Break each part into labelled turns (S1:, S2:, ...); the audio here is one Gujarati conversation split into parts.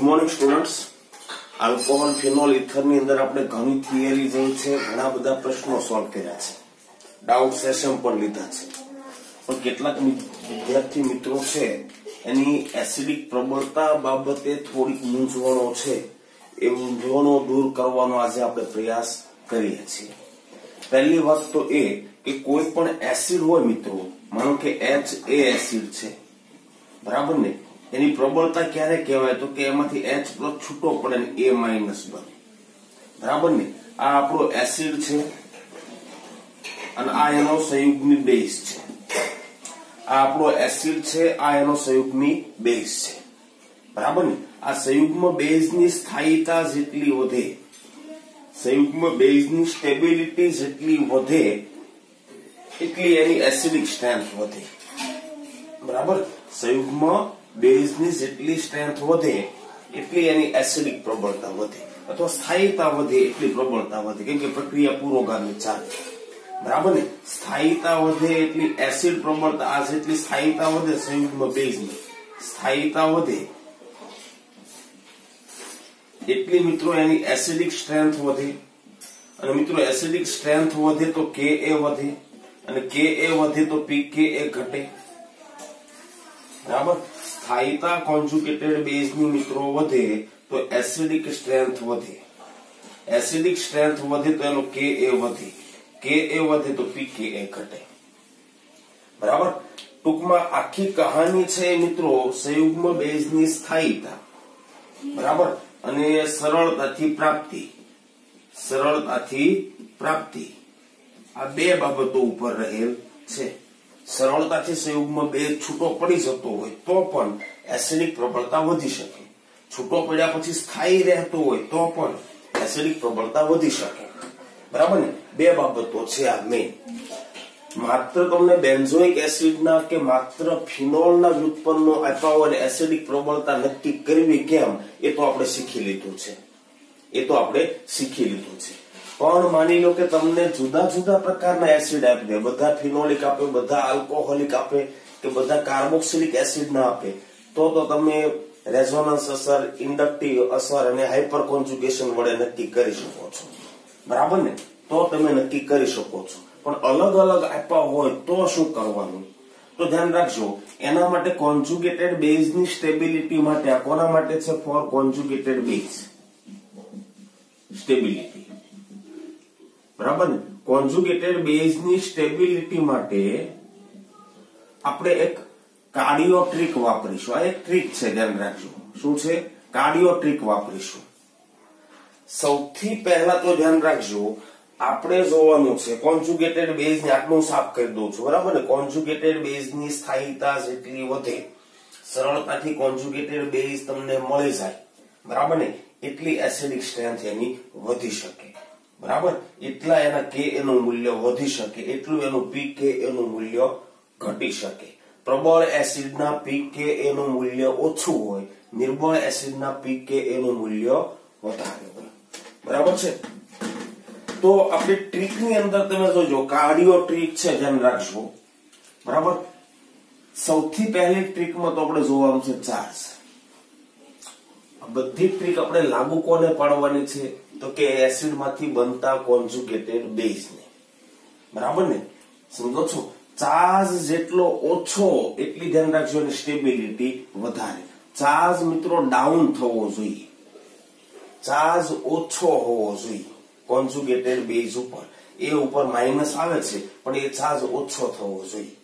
S1: Good morning students. Alcohol phenol ether ની અંદર આપણે ઘણી થિયરી જોઈ છે, ઘણા બધા પ્રશ્નો સોલ્વ કર્યા છે, ડાઉટ સેશન પણ લીધા છે, પણ કેટલાક વિદ્યાર્થી મિત્રો છે એની એસિડિક પ્રબળતા બાબતે થોડીક મૂંઝવણો છે, એ મૂંઝવણો દૂર કરવાનો આજે આપણે પ્રયાસ કરીએ છીએ। પહેલી વાત તો એ કે કોઈ પણ એસિડ હોય મિત્રો, માનો કે H એ એસિડ છે, બરાબર ને, એની પ્રબળતા ક્યારે કહેવાય તો કે એમાંથી H પ્લસ છૂટો પડે ને A માઇનસ બને, બરાબર ને। આ આપણો એસિડ છે અને આ એનો સંયુગ્મી બેઝ છે, આ આપણો એસિડ છે, આ એનો સંયુગ્મી બેઝ છે, બરાબર ને। આ સંયુગ્મ બેઝની સ્થાયીતા જેટલી વધે, સંયુગ્મ બેઝની સ્ટેબિલિટી જેટલી વધે એટલી એની એસિડિક સ્ટ્રેન્થ વધે, બરાબર। સંયુગ્મ બેઝની જેટલી સ્ટ્રેન્થ વધે એટલી એની એસિડિક પ્રબળતા વધે, અથવા સ્થાયીતા વધે એટલી પ્રબળતા વધે, કેમ કે પ્રક્રિયા પુરોગામી ચાલે, બરાબર ને। સ્થાયીતા વધે એટલી એસિડ પ્રબળતા, આ જેટલી સ્થાયીતા વધે સંયુગ્મ બેઝની સ્થાયીતા વધે એટલી મિત્રો એની એસિડિક સ્ટ્રેન્થ વધે, અને મિત્રો એસિડિક સ્ટ્રેન્થ વધે તો Ka વધે, અને Ka વધે તો pKa ઘટે, બરાબર। સ્થાયીતા કોન્જુગેટેડ બેઝની મિત્રો વધે તો એસિડિક સ્ટ્રેન્થ વધે, એસિડિક સ્ટ્રેન્થ વધે તો એનો Ka વધે, Ka વધે તો pKa ઘટે, બરાબર। ટૂંકમાં આખી કહાની છે મિત્રો સંયુગ્મ બેઝની સ્થાયીતા, બરાબર, અને સરળતાથી પ્રાપ્તિ આ બે બાબતો ઉપર રહેલ છે। સરળતાથી સંયુગ્મ બેઝ છૂટો પડી જતો હોય તો પણ એસિડિક પ્રબળતા વધી શકે, છૂટો પડ્યા પછી સ્થાયી રહેતો હોય તો પણ એસિડિક પ્રબળતા વધી શકે, બરાબર ને। બે બાબતો છે આ મેઇન। માત્ર તમને બેન્ઝોઇક એસિડના કે માત્ર ફિનોલના વ્યુત્પન્નો આપ્યા હોય એસિડિક પ્રબળતા નક્કી કરવી કેમ, એ તો આપણે શીખી લીધું છે, પણ માની લો કે તમને જુદા જુદા પ્રકારના એસિડ આપે, બધા ફિનોલિક આપે, બધા આલ્કોહોલિક આપે, કે બધા કાર્બોક્સિલિક એસિડ ના આપે, તો તમે રેઝોનન્સ અસર, ઇન્ડક્ટિવ અસર અને હાઇપર કોન્જુગેશન વડે નક્કી કરી શકો છો, બરાબર ને। તો તમે નક્કી કરી શકો છો, પણ અલગ અલગ આપ્યા હોય તો શું કરવાનું, તો ધ્યાન રાખજો, એના માટે કોન્જુગેટેડ બેઝની સ્ટેબિલિટી માટે, આ કોના માટે છે, ફોર કોન્જુગેટેડ બેઝ સ્ટેબિલિટી, બરાબર ને। કોન્જુગેટેડ બેઝની સ્ટેબિલિટી માટે આપણે એક કાર્ડિયો ટ્રીક વાપરીશું, આ એક ટ્રીક છે, ધ્યાન રાખજો, શું છે, કાર્ડિયો ટ્રીક વાપરીશું। સૌથી પહેલા તો ધ્યાન રાખજો, આપણે જોવાનું છે કોન્જુગેટેડ બેઝની, આટલું સાફ કરી દઉં છું, બરાબર ને। કોન્જુગેટેડ બેઝની સ્થાયીતા જેટલી વધે, સરળતાથી કોન્જુગેટેડ બેઝ તમને મળી જાય, બરાબર ને, એટલી એસિડિક સ્ટ્રેન્થ એની વધી શકે, બરાબર, એટલા એના Ka નું મૂલ્ય વધી શકે, એટલું એનું pKa નું મૂલ્ય ઘટી શકે। પ્રબળ એસિડના pKa નું મૂલ્ય ઓછું હોય, નિર્બળ એસિડના pKa નું મૂલ્ય વધારે હોય, બરાબર છે। તો આપણી ટ્રીકની અંદર તમે જોજો, કાર્ડિયો ટ્રીક છે, ધ્યાન રાખજો, બરાબર। સૌથી પહેલી ટ્રીકમાં તો આપણે જોવાનું છે ચાર્જ। બધી ટ્રીક આપણે લાગુ કોને પાડવાની છે તો કે એસિડ માંથી બનતા કોન્જુગેટેડ બેઝને, બરાબર ને, સમજો છો। ચાર્જ જેટલો ઓછો એટલી ધ્યાન રાખજો એની સ્ટેબિલિટી વધારે। ચાર્જ મિત્રો ડાઉન થવો જોઈએ, ચાર્જ ઓછો હોવો જોઈએ કોન્જુગેટેડ બેઝ ઉપર, એ ઉપર માઇનસ આવે છે પણ એ ચાર્જ ઓછો થવો જોઈએ,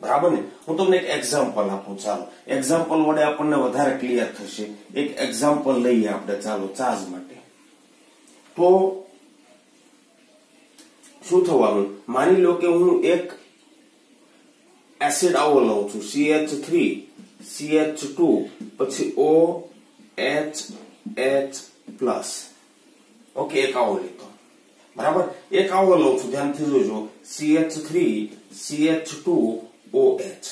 S1: બરાબર ને। હું તમને એક એક્ઝામ્પલ આપું, ચાલો એક્ઝામ્પલ વડે આપણને વધારે ક્લિયર થશે। એક એક્ઝામ્પલ લઈએ આપણે, ચાલો ચાર્જ માટે। તો શું થવાનું, માની લો કે હું એક એસિડ આવો લઉં છું, CH3 CH2 પછી OH ઓકે, એક આવો લીધો, બરાબર, એક આવો લઉં છું, ધ્યાનથી જોજો, CH3 CH2 OH,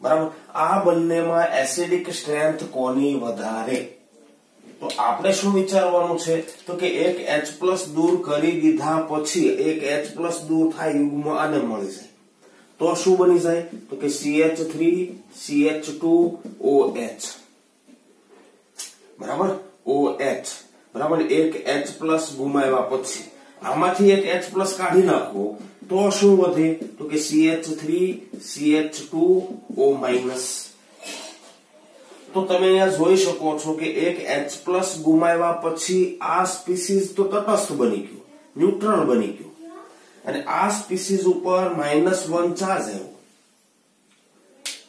S1: બરાબર। આ બંનેમાં એસિડિક સ્ટ્રેન્થ કોની વધારે, તો આપણે શું વિચારવાનું છે તો કે એક H+ દૂર કરી દીધા પછી, એક H+ દૂર થાય યુગ્મ આને મળી જાય, તો શું બની જાય તો કે CH3CH2OH બરાબર OH બરાબર એક H+ ગુમાવ્યા પછી આમાંથી એક H+ કાઢી નાખો તો શું વધે તો કે CH3CH2O-. તો તમે અહીંયા જોઈ શકો છો કે એક H+ ગુમાવ્યા પછી આ સ્પીસીઝ તો તટસ્થ બની ગયું, ન્યુટ્રલ બની ગયું અને આ સ્પીસીઝ ઉપર -1 ચાર્જ આવ્યો.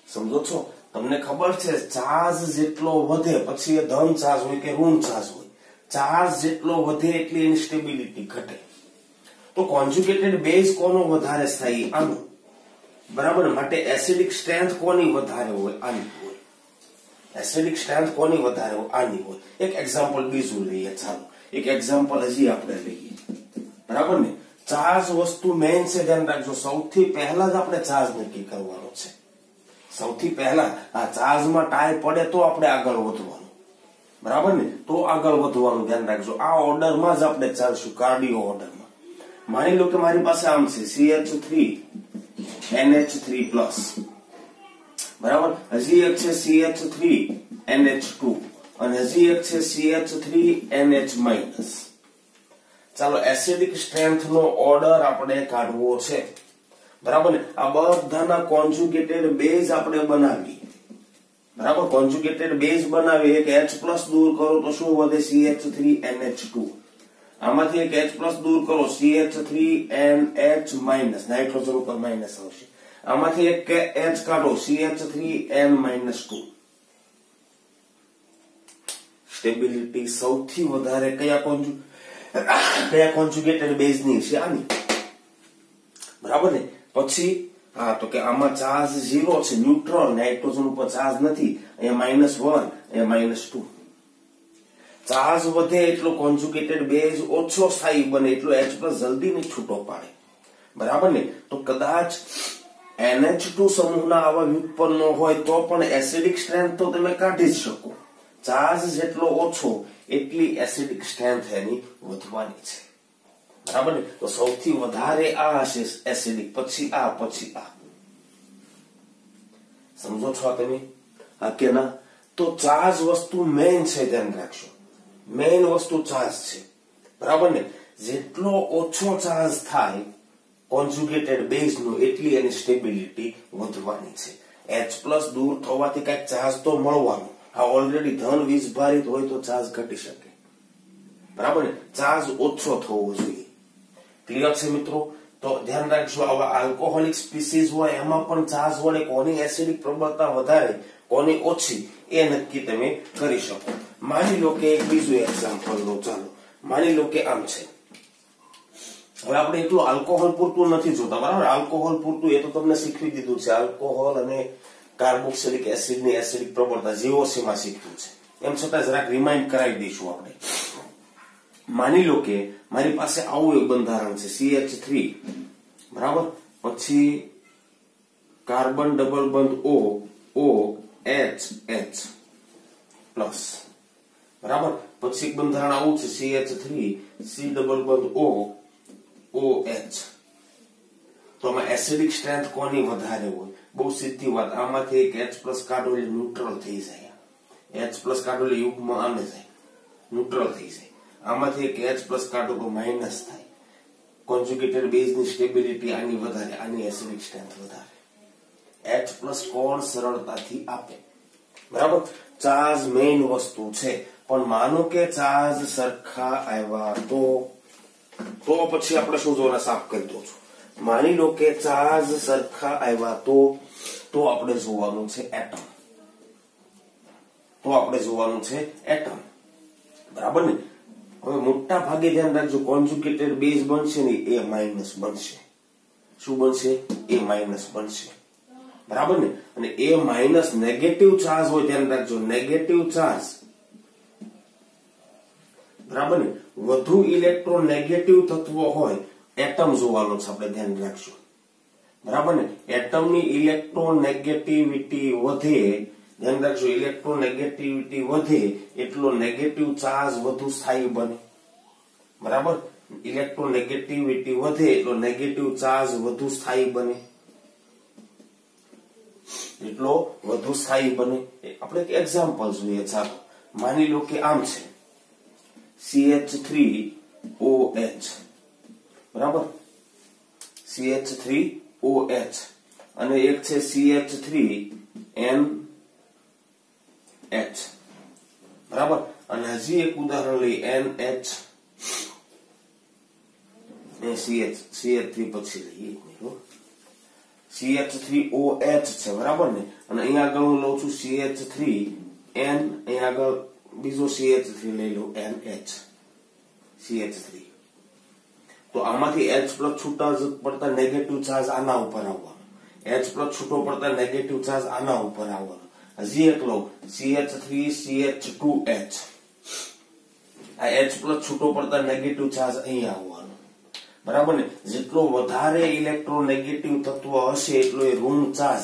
S1: સમજો છો? તમને ખબર છે ચાર્જ જેટલો વધે પછી એ ધન ચાર્જ હોય કે ઋણ ચાર્જ હોય, ચાર્જ જેટલો વધે એટલી એની સ્ટેબિલિટી ઘટે. તો કોન્જ્યુગેટેડ બેઝ કોનો વધારે સ્થાયી? આનો. બરાબર. માટે એસિડિક સ્ટ્રેન્થ કોની વધારે હોય? આની હોય. એસિડિક સ્ટ્રેન્થ કોની વધારે હોય? આની હોય. એક એક્ઝામ્પલ બીજું લઈએ. ચાલો એક એક્ઝામ્પલ હજી આપણે લઈએ. બરાબર ને? ચાર્જ વસ્તુ મેઇન છે, ધ્યાન રાખજો. સૌથી પહેલા જ આપણે ચાર્જ નક્કી કરવાનો છે. સૌથી પહેલા આ ચાર્જમાં ટાઈ પડે તો આપણે આગળ વધવાનું. બરાબર ને? તો આગળ વધવાનું ધ્યાન રાખજો. આ ઓર્ડરમાં જ આપણે ચાલશું, કાર્ડિયો ઓર્ડરમાં. માની લો કે મારી પાસે આમ છે CH3NH3+, બરાબર. હજી એક છે CH3NH2 અને હજી એક છે CH3NH-. ચાલો એસિડિક સ્ટ્રેન્થ નો ઓર્ડર આપણે કાઢવો છે. બરાબર ને? આ બધાના કોન્જ્યુગેટેડ બેઝ આપણે બનાવી. બરાબર. કોન્જ્યુગેટેડ બેઝ બનાવી એક H+ દૂર કરો તો શું વધે? CH3NH2. આમાંથી એક H+ દૂર કરો CH3NH-, નાઇટ્રોજન ઉપર માઇનસ આવશે. આમાંથી એક H કાઢો CH3N-2. સ્ટેબિલિટી સૌથી વધારે કયા કોન્જ્યુગેટેડ બેઝ ની છે? આની. બરાબર ને? પછી હા તો કે આમાં ચાર્જ 0 છે, ન્યુટ્રલ, નાઇટ્રોજન ઉપર ચાર્જ નથી, અહીંયા -1, અહીંયા -2. ચાર્જ વધે એટલો કોન્જ્યુગેટેડ બેઝ ઓછો સ્થાયી બને, એટલો H+ જલ્દી નહીં છૂટો પાડે. બરાબર ને? તો કદાચ NH2 સમૂહના આવા વ્યુત્પન્નો હોય તો પણ એસિડિક સ્ટ્રેન્થ તો તમે કાઢી જ શકો. ચાર્જ જેટલો ઓછો એટલી એસિડિક સ્ટ્રેન્થ એની વધવાની છે. બરાબર ને? તો સૌથી વધારે આ હશે એસિડિક, પછી આ, પછી આ. સમજો છો તમે? હા કે ના? તો ચાર્જ વસ્તુ મેઇન છે, ધ્યાન રાખજો. મેઇન વસ્તુ ચાર્જ છે. બરાબર ને? જેટલો ઓછો ચાર્જ થાય કોન્જ્યુગેટેડ બેઝ નો એટલી એની સ્ટેબિલિટી વધવાની છે. H+ દૂર થવાથી કઈક ચાર્જ તો મળવાનો. આ ઓલરેડી ધન વીજભારિત હોય તો ચાર્જ ઘટી શકે. બરાબર ને? ચાર્જ ઓછો થવો જોઈએ. ક્લિયર છે મિત્રો? તો ધ્યાન રાખજો. આવા આલ્કોહોલિક સ્પીસીઝ હોય એમાં પણ ચાર્જ વડે કોની એસિડિક પ્રબળતા વધારે કોની ઓછી એ નક્કી તમે કરી શકો. માની લો કે એક બીજું એક્ઝામ્પલ લો. ચાલો માની લો કે આમ છે. હવે આપણે એટલું આલ્કોહોલ પૂરતું નથી જોતા. બરાબર? આલ્કોહોલ પૂરતું એ તો તમને શીખવી દીધું છે. આલ્કોહોલ અને કાર્બોક્સિલિક એસિડ ની એસિડિક પ્રબળતા GOC માં શીખ્યું છે. એમ છતાં જરાક રિમાઇન્ડ કરાવી દઈશું આપણે. માની લો કે મારી પાસે આવું એક બંધારણ છે CH3, બરાબર. પછી કાર્બન ડબલ બંધ OH બરાબર. પછી એક બંધારણ આવું છે CH3 C ડબલ બંધ OH. તો આમાં એસિડિક સ્ટ્રેન્થ કોની વધારે હોય? બહુ સીધી વાત. આમાંથી એક H+ કાઢો એટલે ન્યુટ્રલ થઈ જાય. H+ કાઢો એટલે યુગ્મ આમે જાય, ન્યુટ્રલ થઈ જાય. આમાંથી એક H+ કાઢો તો માઇનસ થાય. કોન્જ્યુગેટેડ બેઝ ની સ્ટેબિલિટી આની વધારે, આની એસિડિક સ્ટ્રેન્થ વધારે. H+ કોણ સરળતાથી આપે. બરાબર. ચાર્જ મેઇન વસ્તુ છે, પણ માનો કે ચાર્જ સરખા આવ્યા તો પછી આપણે શું જોવાના? સાફ કરી દો છો. માની લો કે ચાર્જ સરખા આવ્યા તો આપણે જોવાનું છે એટમ. બરાબર ને? હવે મોટા ભાગે ધ્યાન રાખજો, કોન્જ્યુગેટેડ બેઝ બનશે ને એ માઇનસ બનશે. શું બનશે? એ માઇનસ બનશે. બરાબર ને? અને એ માઇનસ નેગેટિવ ચાર્જ હોય, ધ્યાન રાખજો. નેગેટિવ ચાર્જ, બરાબર ને? વધુ ઇલેક્ટ્રોનેગેટિવ તત્વો હોય એટમ જોવાનો છે આપણે, ધ્યાન રાખજો. બરાબર ને? એટમની ઇલેક્ટ્રોનેગેટિવિટી વધે, ધ્યાન રાખજો. ઇલેક્ટ્રોનેગેટિવિટી વધે એટલો નેગેટિવ ચાર્જ વધુ સ્થાયી બને. બરાબર. ઇલેક્ટ્રોનેગેટિવિટી વધે એટલો નેગેટિવ ચાર્જ વધુ સ્થાયી બને. એટલો વધુ સ્થાયી બને. આપણે એક એક્ઝામ્પલ જોઈએ. ચાલો માની લો કે આમ છે CH3OH, બરાબર, CH3OH અને એક છે CH3NH, બરાબર. અને હજી એક ઉદાહરણ લઈ NH CH3 પછી લઈએ CH3OH છે, બરાબર ને. અને અહીંયા આગળ હું લઉં છું CH3N, અહીંયા આગળ બીજો CH3 લઈ લઉં NH CH3. તો આમાંથી H પ્લસ છૂટા પડતા નેગેટિવ ચાર્જ આના ઉપર આવવાનો, H પ્લસ છૂટો પડતા નેગેટિવ ચાર્જ આના ઉપર આવવાનો. હજી એક લઉં CH3CH2H, આ H પ્લસ છૂટો પડતા નેગેટિવ ચાર્જ અહીંયા આવવાનો, બરાબર ને. જેટલો વધારે ઇલેક્ટ્રોનેગેટિવ તત્વ હશે એટલો એ રૂમ ચાર્જ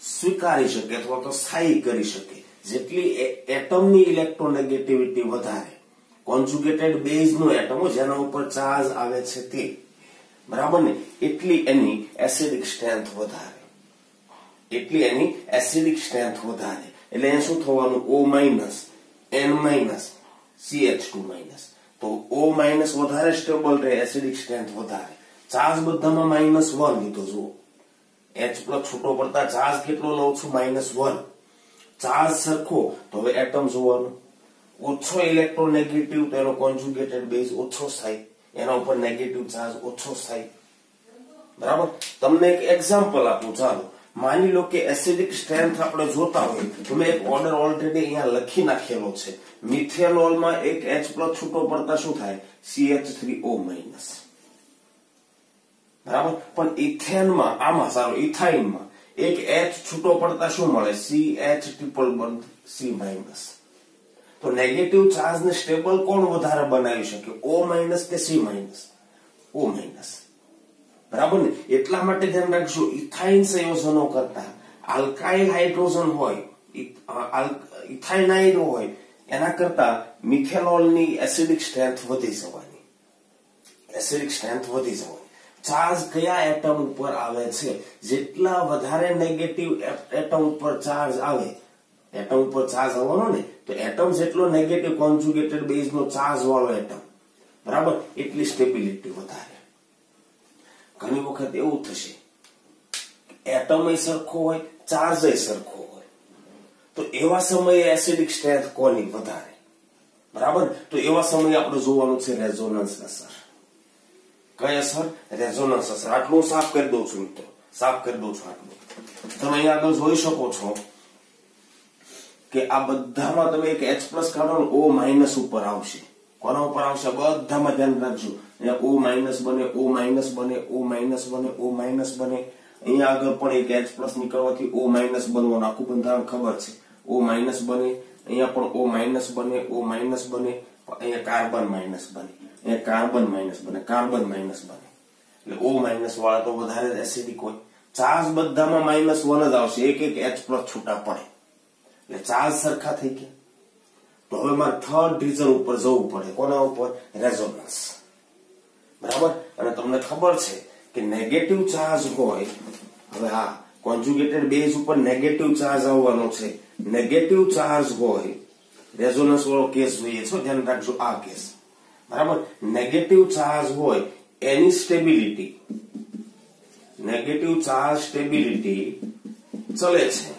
S1: સ્વીકારી શકે અથવા તો સ્થાયી કરી શકે. જેટલી એટમની ઇલેક્ટ્રોનેગેટિવિટી વધારે, કોન્જુગેટેડ બેઝ નું એટમ જેના ઉપર ચાર્જ આવે છે તે, બરાબર ને, એટલી એની એસિડિક સ્ટ્રેન્થ વધારે, એટલી એની એસિડિક સ્ટ્રેન્થ વધારે. એટલે એ શું થવાનું? O minus N minus CH2 minus. તો O માઇનસ વધારે સ્ટેબલ રહે, એસિડિક સ્ટ્રેન્થ વધારે. ચાર્જ બધામાં -1 લીધો. જુઓ H પ્લસ છૂટો પડતા ચાર્જ કેટલો લઉં છું? -1. ચાર્જ સરખો તો હવે એટમ જોવાનું, ઓછો ઇલેક્ટ્રોનેગેટિવ તો એનો કોન્જુગેટેડ બેઝ ઓછો થાય, એના ઉપર નેગેટિવ ચાર્જ ઓછો થાય, બરાબર. તમને એક એક્ઝામ્પલ આપું. ચાલો માની લો કે એસિડિક સ્ટ્રેન્થ આપણે જોતા હોય તો મેં એક ઓર્ડર ઓલરેડી અહીંયા લખી નાખેલો છે. મિથેનોલમાં એક H પ્લસ છૂટો પડતા શું થાય? CH3O માઇનસ, બરાબર. પણ ઇથેનમાં, આમાં સારું ઇથાઇનમાં એક H છૂટો પડતા શું મળે? CH triple bond C minus. તો નેગેટિવ ચાર્જ ને સ્ટેબલ કોણ વધારે બનાવી શકે? O માઇનસ કે C માઇનસ? O માઇનસ, બરાબર ને. એટલા માટે ધ્યાન રાખજો, ઇથાઇન સંયોજનો કરતા આલ્કાઇલ હાઇડ્રોજન હોય, ઇથાઇનાઇડ હોય, એના કરતા મિથેનોલની એસિડિક સ્ટ્રેન્થ વધી જવાની, એસિડિક સ્ટ્રેન્થ વધી જવાની. ચાર્જ કયા એટમ ઉપર આવે છે? જેટલા વધારે નેગેટિવ એટમ ઉપર ચાર્જ આવે, એટમ ઉપર ચાર્જ આવવાનો ને, તો એટમ જેટલો નેગેટિવ કોન્જુગેટેડ બેઝ નો ચાર્જ વાળો એટમ, બરાબર, એટલી સ્ટેબિલિટી વધારે. ઘણી વખત એવું થશે એટમ એ સરખો હોય, ચાર્જ એ સરખો હોય, તો એવા સમયે એસિડિક સ્ટ્રેન્થ કોની વધારે? બરાબર. તો એવા સમયે આપણે જોવાનું છે રેઝોનન્સ અસર. કઈ અસર? રેઝોનન્સ અસર. આટલું સાફ કરી દઉં છું મિત્રો, સાફ કરી દઉં છું આટલું. તમે અહીંયા આગળ જોઈ શકો છો કે આ બધામાં તમે એક H પ્લસ કાઢો, O માઇનસ ઉપર આવશે. કોના ઉપર આવશે? બધામાં ધ્યાન રાખજો. અહીંયા O માઇનસ બને, O માઇનસ બને, O માઇનસ બને, O માઇનસ બને. અહીંયા આગળ પણ એક H પ્લસ નીકળવાથી O માઇનસ બનવાનું આખું બંધારણ ખબર છે. O માઇનસ બને, અહીંયા પણ O માઇનસ બને, O માઇનસ બને, અહીંયા કાર્બન માઇનસ બને, અહીંયા કાર્બન માઇનસ બને, કાર્બન માઇનસ બને. એટલે O માઇનસ વાળા તો વધારે એસિડિક હોય. ચાર્જ બધામાં -1 જ આવશે, એક એક H પ્લસ છૂટા પડે એટલે ચાર્જ સરખા થઈ ગયા. તો હવે મારે થર્ડ રીઝન ઉપર જવું પડે. કોના ઉપર? રેઝોનન્સ, બરાબર. અને તમને ખબર છે કે નેગેટિવ ચાર્જ હોય, હવે હા કોન્જુગેટેડ બેઝ ઉપર નેગેટિવ ચાર્જ આવવાનો છે. નેગેટિવ ચાર્જ હોય, રેઝોનન્સ વાળો કેસ જોઈએ છે, ધ્યાન રાખજો આ કેસ, બરાબર. નેગેટિવ ચાર્જ હોય એની સ્ટેબિલિટી, નેગેટિવ ચાર્જ સ્ટેબિલિટી ચલે છે.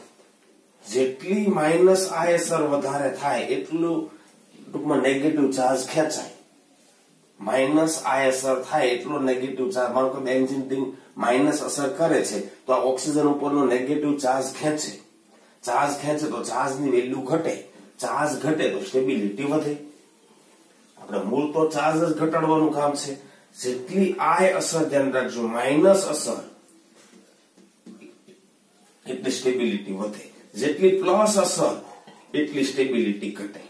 S1: જેટલી -ISR વધારે થાય એટલું ટૂંકમાં નેગેટિવ ચાર્જ ખેંચાય. -ISR થાય એટલો નેગેટિવ ચાર્જ, માનો કે બેન્ઝીન રિંગ માઇનસ અસર કરે છે તો આ ઓક્સિજન ઉપરનો નેગેટિવ ચાર્જ ખેંચે. ચાર્જ ખેંચે તો ચાર્જની વેલ્યુ ઘટે, ચાર્જ ઘટે તો સ્ટેબિલિટી વધે. આપણે મૂળ તો ચાર્જ જ ઘટાડવાનું કામ છે. જેટલી I અસર, ધ્યાન રાખજો, માઇનસ અસર એટલી સ્ટેબિલિટી વધે, જેટલી પ્લસ અસર એટલી સ્ટેબિલિટી ઘટે,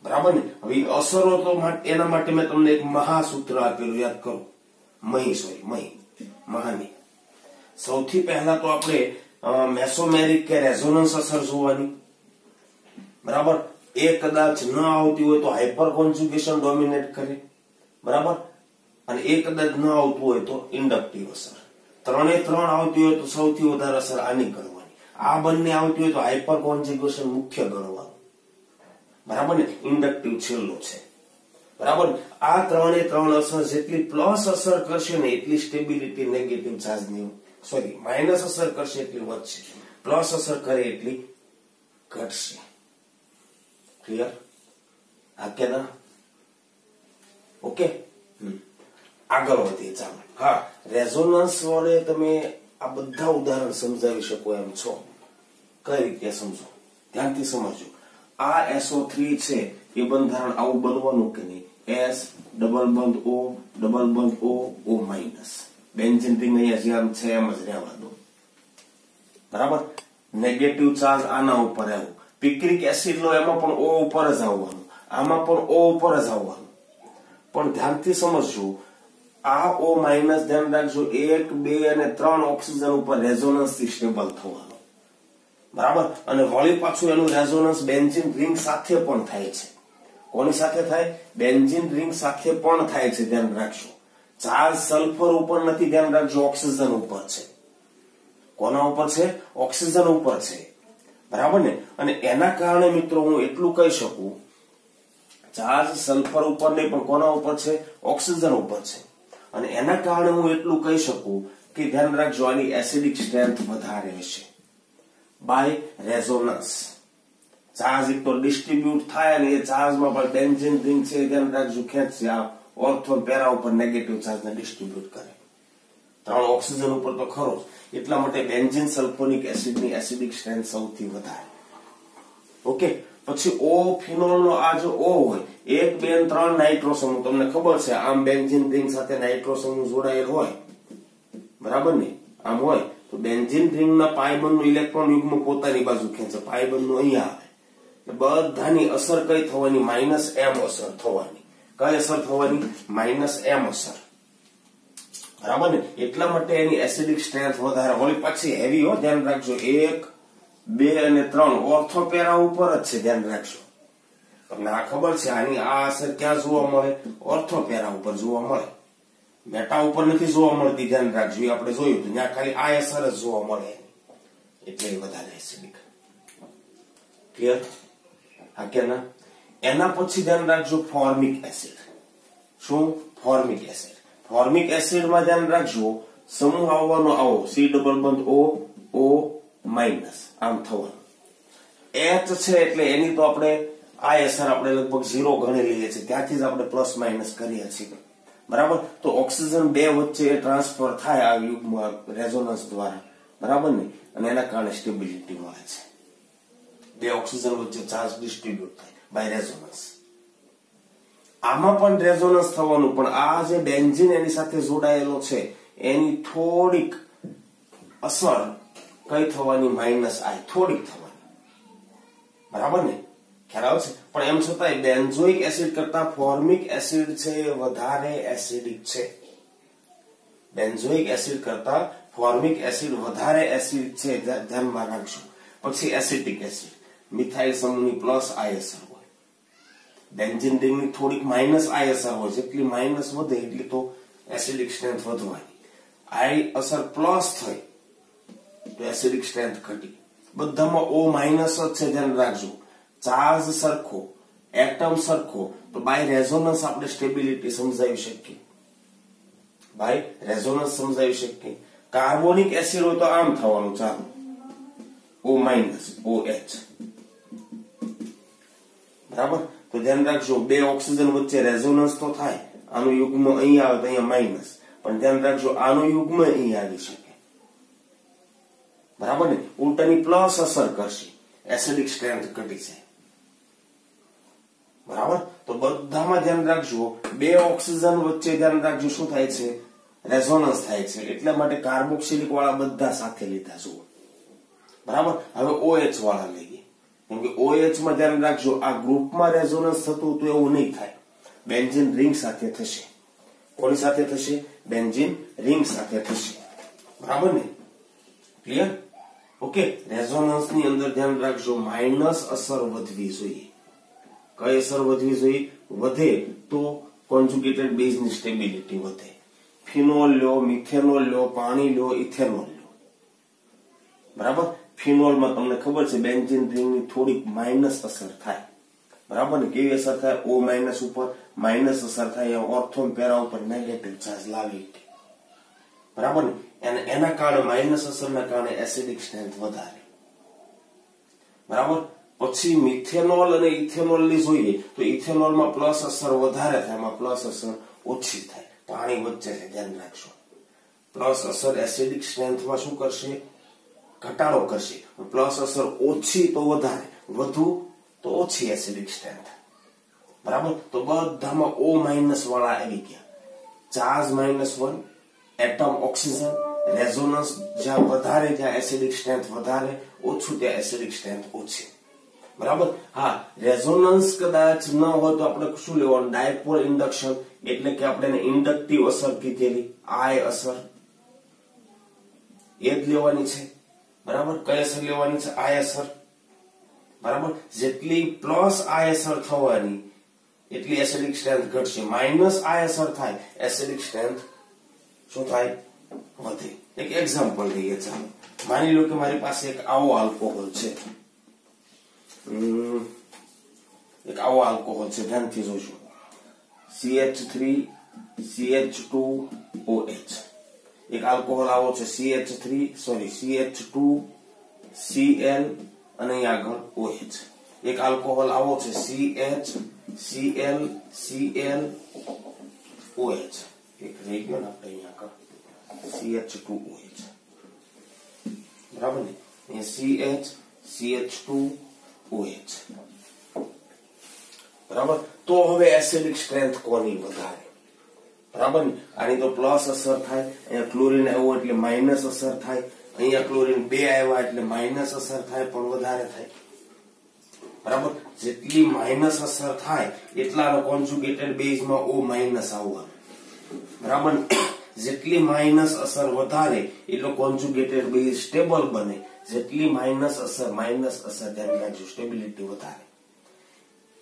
S1: બરાબર ને. હવે અસરો તો એના માટે મેં તમને એક મહાસૂત્ર આપેલું, યાદ કરો. મહાની સૌથી પહેલા તો આપણે મેસોમેરિક કે રેઝોનન્સ અસર જોવાની, બરાબર. એ કદાચ ન આવતી હોય તો હાઇપર કોન્જુગેશન ડોમિનેટ કરે, બરાબર. અને એ કદાચ ન આવતું હોય તો ઇન્ડક્ટિવ અસર. ત્રણે ત્રણ આવતી હોય તો સૌથી વધારે અસર આની કરવાની. આ બંને આવતી હોય તો હાઇપર કોન્જ્યુગેશન મુખ્ય ગણવાનું, બરાબર ને, ઇન્ડક્ટિવ છેલ્લો છે, બરાબર. આ ત્રણે ત્રણ અસર જેટલી પ્લસ અસર કરશે ને એટલી સ્ટેબિલિટી નેગેટિવ ચાર્જની માઇનસ અસર કરશે એટલી વધશે, પ્લસ અસર કરે એટલી ઘટશે. ક્લિયર? આ કે ના? ઓકે, આગળ વધીએ. ચાલો. હા, રેઝોનન્સ વડે તમે આ બધા ઉદાહરણ સમજાવી શકો એમ છો. કઈ રીતે સમજો? ધ્યાનથી સમજો. આ SO3 છે એ બંધારણ આવું બનવાનું કે નહીં? S ડબલ બંધ O ડબલ બંધ O O minus. Benzene ring અહીંયા જેમ છે એમ જ રહેવા દો, બરાબર. નેગેટિવ ચાર્જ આના ઉપર આવ્યું. પિક્રિક એસિડ લો એમાં પણ O ઉપર જ આવવાનું, આમાં પણ O ઉપર જ આવવાનું. પણ ધ્યાનથી સમજજો, આ O માઇનસ ધ્યાન રાખજો, 1 2 અને 3 ઓક્સિજન ઉપર રેઝોનન્સ થી સ્ટેબલ થવાનું, બરાબર. અને વળી પાછું એનું રેઝોનન્સ બેન્ઝીન રિંગ સાથે પણ થાય છે. કોની સાથે થાય? બેન્ઝીન રિંગ સાથે પણ થાય છે, ધ્યાન રાખજો. ચાર્જ સલ્ફર ઉપર નથી, ધ્યાન રાખજો, ઓક્સિજન ઉપર છે. કોના ઉપર છે? ઓક્સિજન ઉપર છે, બરાબર ને. અને એના કારણે મિત્રો હું એટલું કહી શકું, ચાર્જ સલ્ફર ઉપર નહીં પણ કોના ઉપર છે? ઓક્સિજન ઉપર છે. અને એના કારણે હું એટલું કહી શકું કે ધ્યાન રાખજો, આની એસિડિક સ્ટ્રેન્થ વધારે હશે બાય રેઝોનન્સ. ચાર્જ એક તો ડિસ્ટ્રીબ્યુટ થાય અને એ ચાર્જમાં પણ બેન્ઝીન રિંગ છે ધ્યાન રાખજો ખેંચશે, આ ઓર્થો પેરા ઉપર નેગેટિવ ચાર્જને ડિસ્ટ્રીબ્યુટ કરે. 3 ઓક્સિજન ઉપર તો ખરો જ, એટલા માટે બેન્ઝીન સલ્ફોનિક એસિડની એસિડિક સ્ટ્રેન્થ સૌથી વધારે. ઓકે. પછી O ફિનોલ નો આ જો O હોય, 1 2 3 નાઇટ્રો સમૂહ, તમને ખબર છે આમ બેન્ઝીન રિંગ સાથે નાઇટ્રો સમૂહ જોડાયેલ હોય, બરાબર ને, આમ હોય તો બેન્ઝીન રિંગના પાઈ બંધનું ઇલેક્ટ્રોન યુગ્મ પોતાની બાજુ ખેંચે, પાઈ બંધનું અહીંયા આવે. બધાની અસર કઈ થવાની? -m અસર થવાની. કઈ અસર થવાની? -m અસર, બરાબર ને. એટલા માટે એની એસિડિક સ્ટ્રેન્થ વધારે. વળી પાછી હેવી હો, ધ્યાન રાખજો. 1 2 અને 3 ઓર્થોપેરા ઉપર જ છે, ધ્યાન રાખજો. તમને આ ખબર છે, આની આ અસર ક્યાં જોવા મળે? ઓર્થોપેરા ઉપર જોવા મળે, મેટા ઉપર નથી જોવા મળતી, ધ્યાન રાખજો. એ આપણે જોયું હતું, ત્યાં ખાલી આ અસર જ જોવા મળે, એટલે વધારે એસિડિક. ક્લિયર? હા કે ના? એના પછી ધ્યાન રાખજો ફોર્મિક એસિડ. શું? Formic acid. ફોર્મિક એસિડમાં ધ્યાન રાખજો, સમૂહ આવવાનો આવો, C ડબલ બંધ O O માઇનસ, આમ થવાનું. H છે એટલે એની તો આપણે આ અસર આપણે લગભગ 0 ગણી લઈએ છીએ, ત્યાંથી જ આપણે પ્લસ માઇનસ કરીએ છીએ, બરાબર. તો ઓક્સિજન 2 વચ્ચે ટ્રાન્સફર થાય આ યુગ્મ રેઝોનન્સ દ્વારા, બરાબર ને, અને એના કારણે સ્ટેબિલિટી મળે છે. 2 ઓક્સિજન વચ્ચે ચાર્જ ડિસ્ટ્રીબ્યુટ થાય બાય રેઝોનન્સ. આમાં પણ રેઝોનન્સ થવાનું, પણ આ જે બેન્ઝીન એની સાથે જોડાયેલો છે એની થોડીક અસર કઈ થવાની? -I, થોડીક થવાની, બરાબર ને, ખ્યાલ આવે છે. પણ એમ છતાંય બેન્ઝોઇક એસિડ કરતા ફોર્મિક એસિડ છે વધારે એસિડિક છે. બેન્ઝોઇક એસિડ કરતા ફોર્મિક એસિડ વધારે એસિડ છે, ધ્યાનમાં રાખજો. પછી એસિટિક એસિડ, મિથાઇલ સમૂહની +I અસર હોય, બેન્ઝીન રિંગની થોડીક -I અસર હોય. જેટલી માઇનસ વધે એટલી તો એસિડિક સ્ટ્રેન્થ વધવાની. I અસર પ્લસ થઈ તો એસિડિક સ્ટ્રેન્થ ઘટી. બધામાં O માઇનસ જ છે, ધ્યાન રાખજો. ચાર્જ સરખો, એટમ સરખો, તો બાય રેઝોનન્સ આપણે સ્ટેબિલિટી સમજાવી શકીએ, બાય રેઝોનન્સ સમજાવી શકીએ. કાર્બોનિક એસિડ હોય તો આમ થવાનું, ચાલો, O માઇનસ OH, બરાબર. તો ધ્યાન રાખજો, 2 ઓક્સિજન વચ્ચે રેઝોનન્સ તો થાય, આનું યુગ્મ અહીં આવે તો અહીંયા માઇનસ, પણ ધ્યાન રાખજો આનું યુગ્મ અહીં આવી શકે, બરાબર ને. ઉલટાની પ્લસ અસર કરશે, એસિડિક સ્ટ્રેન્થ ઘટી જાય, બરાબર. તો બધામાં ધ્યાન રાખજો, 2 ઓક્સિજન વચ્ચે ધ્યાન રાખજો શું થાય છે? રેઝોનન્સ થાય છે. એટલા માટે કાર્બોક્સિલિક વાળા બધા સાથે લીધા જુઓ, બરાબર. હવે OH વાળા લઈએ, કેમ કે OH માં ધ્યાન રાખજો, આ ગ્રુપમાં રેઝોનન્સ થતું તો એવું નહીં થાય, બેન્ઝીન રિંગ સાથે થશે. કોની સાથે થશે? બેન્ઝીન રિંગ સાથે થશે, બરાબર ને. ક્લિયર? ઓકે. રેઝોનન્સ ની અંદર ધ્યાન રાખજો, માઇનસ અસર વધવી જોઈએ. કઈ અસર વધવી જોઈએ? વધે તો કોન્જુગેટેડ બેઝ ની સ્ટેબિલિટી વધે. ફિનોલ લો, મિથેનોલ લો, પાણી લો, ઇથેનોલ લો, બરાબર. ફિનોલમાં તમને ખબર છે બેન્ઝીન રિંગની થોડીક માઇનસ અસર થાય, બરાબર ને? કેવી અસર થાય? O માઇનસ ઉપર માઇનસ અસર થાય, ઓર્થોન પેરા ઉપર નેગેટિવ ચાર્જ લાવી, બરાબર ને? અને એના કારણે માઇનસ અસરના કારણે એસિડિક સ્ટ્રેન્થ વધારે, બરાબર? પછી મિથેનોલ અને ઇથેનોલ ની જોઈએ તો ઇથેનોલમાં પ્લસ અસર વધારે થાય, એમાં પ્લસ અસર ઓછી થાય, પાણી વચ્ચે છે, ધ્યાન રાખજો. પ્લસ અસર એસિડિક સ્ટ્રેન્થમાં શું કરશે? ઘટાડો કરશે. પ્લસ અસર ઓછી તો વધારે, વધુ તો ઓછી એસિડિક સ્ટ્રેન્થ, બરાબર? તો બધામાં O માઇનસ વાળા આવી ગયા. ચાર્જ -1, એટમ ઓક્સિજન, રેઝોનન્સ જ્યાં વધારે ત્યાં એસિડિક સ્ટ્રેન્થ વધારે, ઓછું ત્યાં એસિડિક સ્ટ્રેન્થ ઓછી, બરાબર? હા, રેઝોનન્સ કદાચ ન હોય તો આપણે શું લેવાનું? ડાયપોલ ઇન્ડક્શન, એટલે કે આપણે ઇન્ડક્ટિવ અસર કીધેલી, આય અસર એ જ લેવાની છે, બરાબર? કઈ અસર લેવાની છે? આય અસર, બરાબર? જેટલી પ્લસ આય અસર થવાની એટલી એસિડિક સ્ટ્રેન્થ ઘટશે, માઇનસ આય અસર થાય એસિડિક સ્ટ્રેન્થ શું થાય? વધે. એક એક્ઝામ્પલ લઈએ, ચાલો. માની લો કે મારી પાસે એક આવો આલ્કોહોલ છે, ધ્યાનથી જોજો. CH3CH2OH. એક આલ્કોહોલ આવો છે, CH2Cl અને અહીં આગળ OH. એક આલ્કોહોલ આવો છે, CHClClOH. એક રહી ગયો ને આપણે અહીં આગળ CH2OH, બરાબર ને? CH2OH, બરાબર? તો હવે એસિડિક સ્ટ્રેન્થ કોની વધારે? બરાબર ને? આની તો પ્લસ અસર થાય, અહીંયા ક્લોરીન આવ્યો એટલે માઇનસ અસર થાય, અહીંયા ક્લોરીન 2 આવ્યા એટલે માઇનસ અસર થાય, પણ વધારે થાય, બરાબર? જેટલી માઇનસ અસર થાય એટલા કોન્જુગેટેડ બેઝમાં O માઇનસ આવવાનું, બરાબર? જેટલી માઇનસ અસર વધારે એટલો કોન્જુગેટેડ બેઝ સ્ટેબલ બને, જેટલી માઇનસ અસર ધ્યાન રાખજો, સ્ટેબિલિટી વધારે,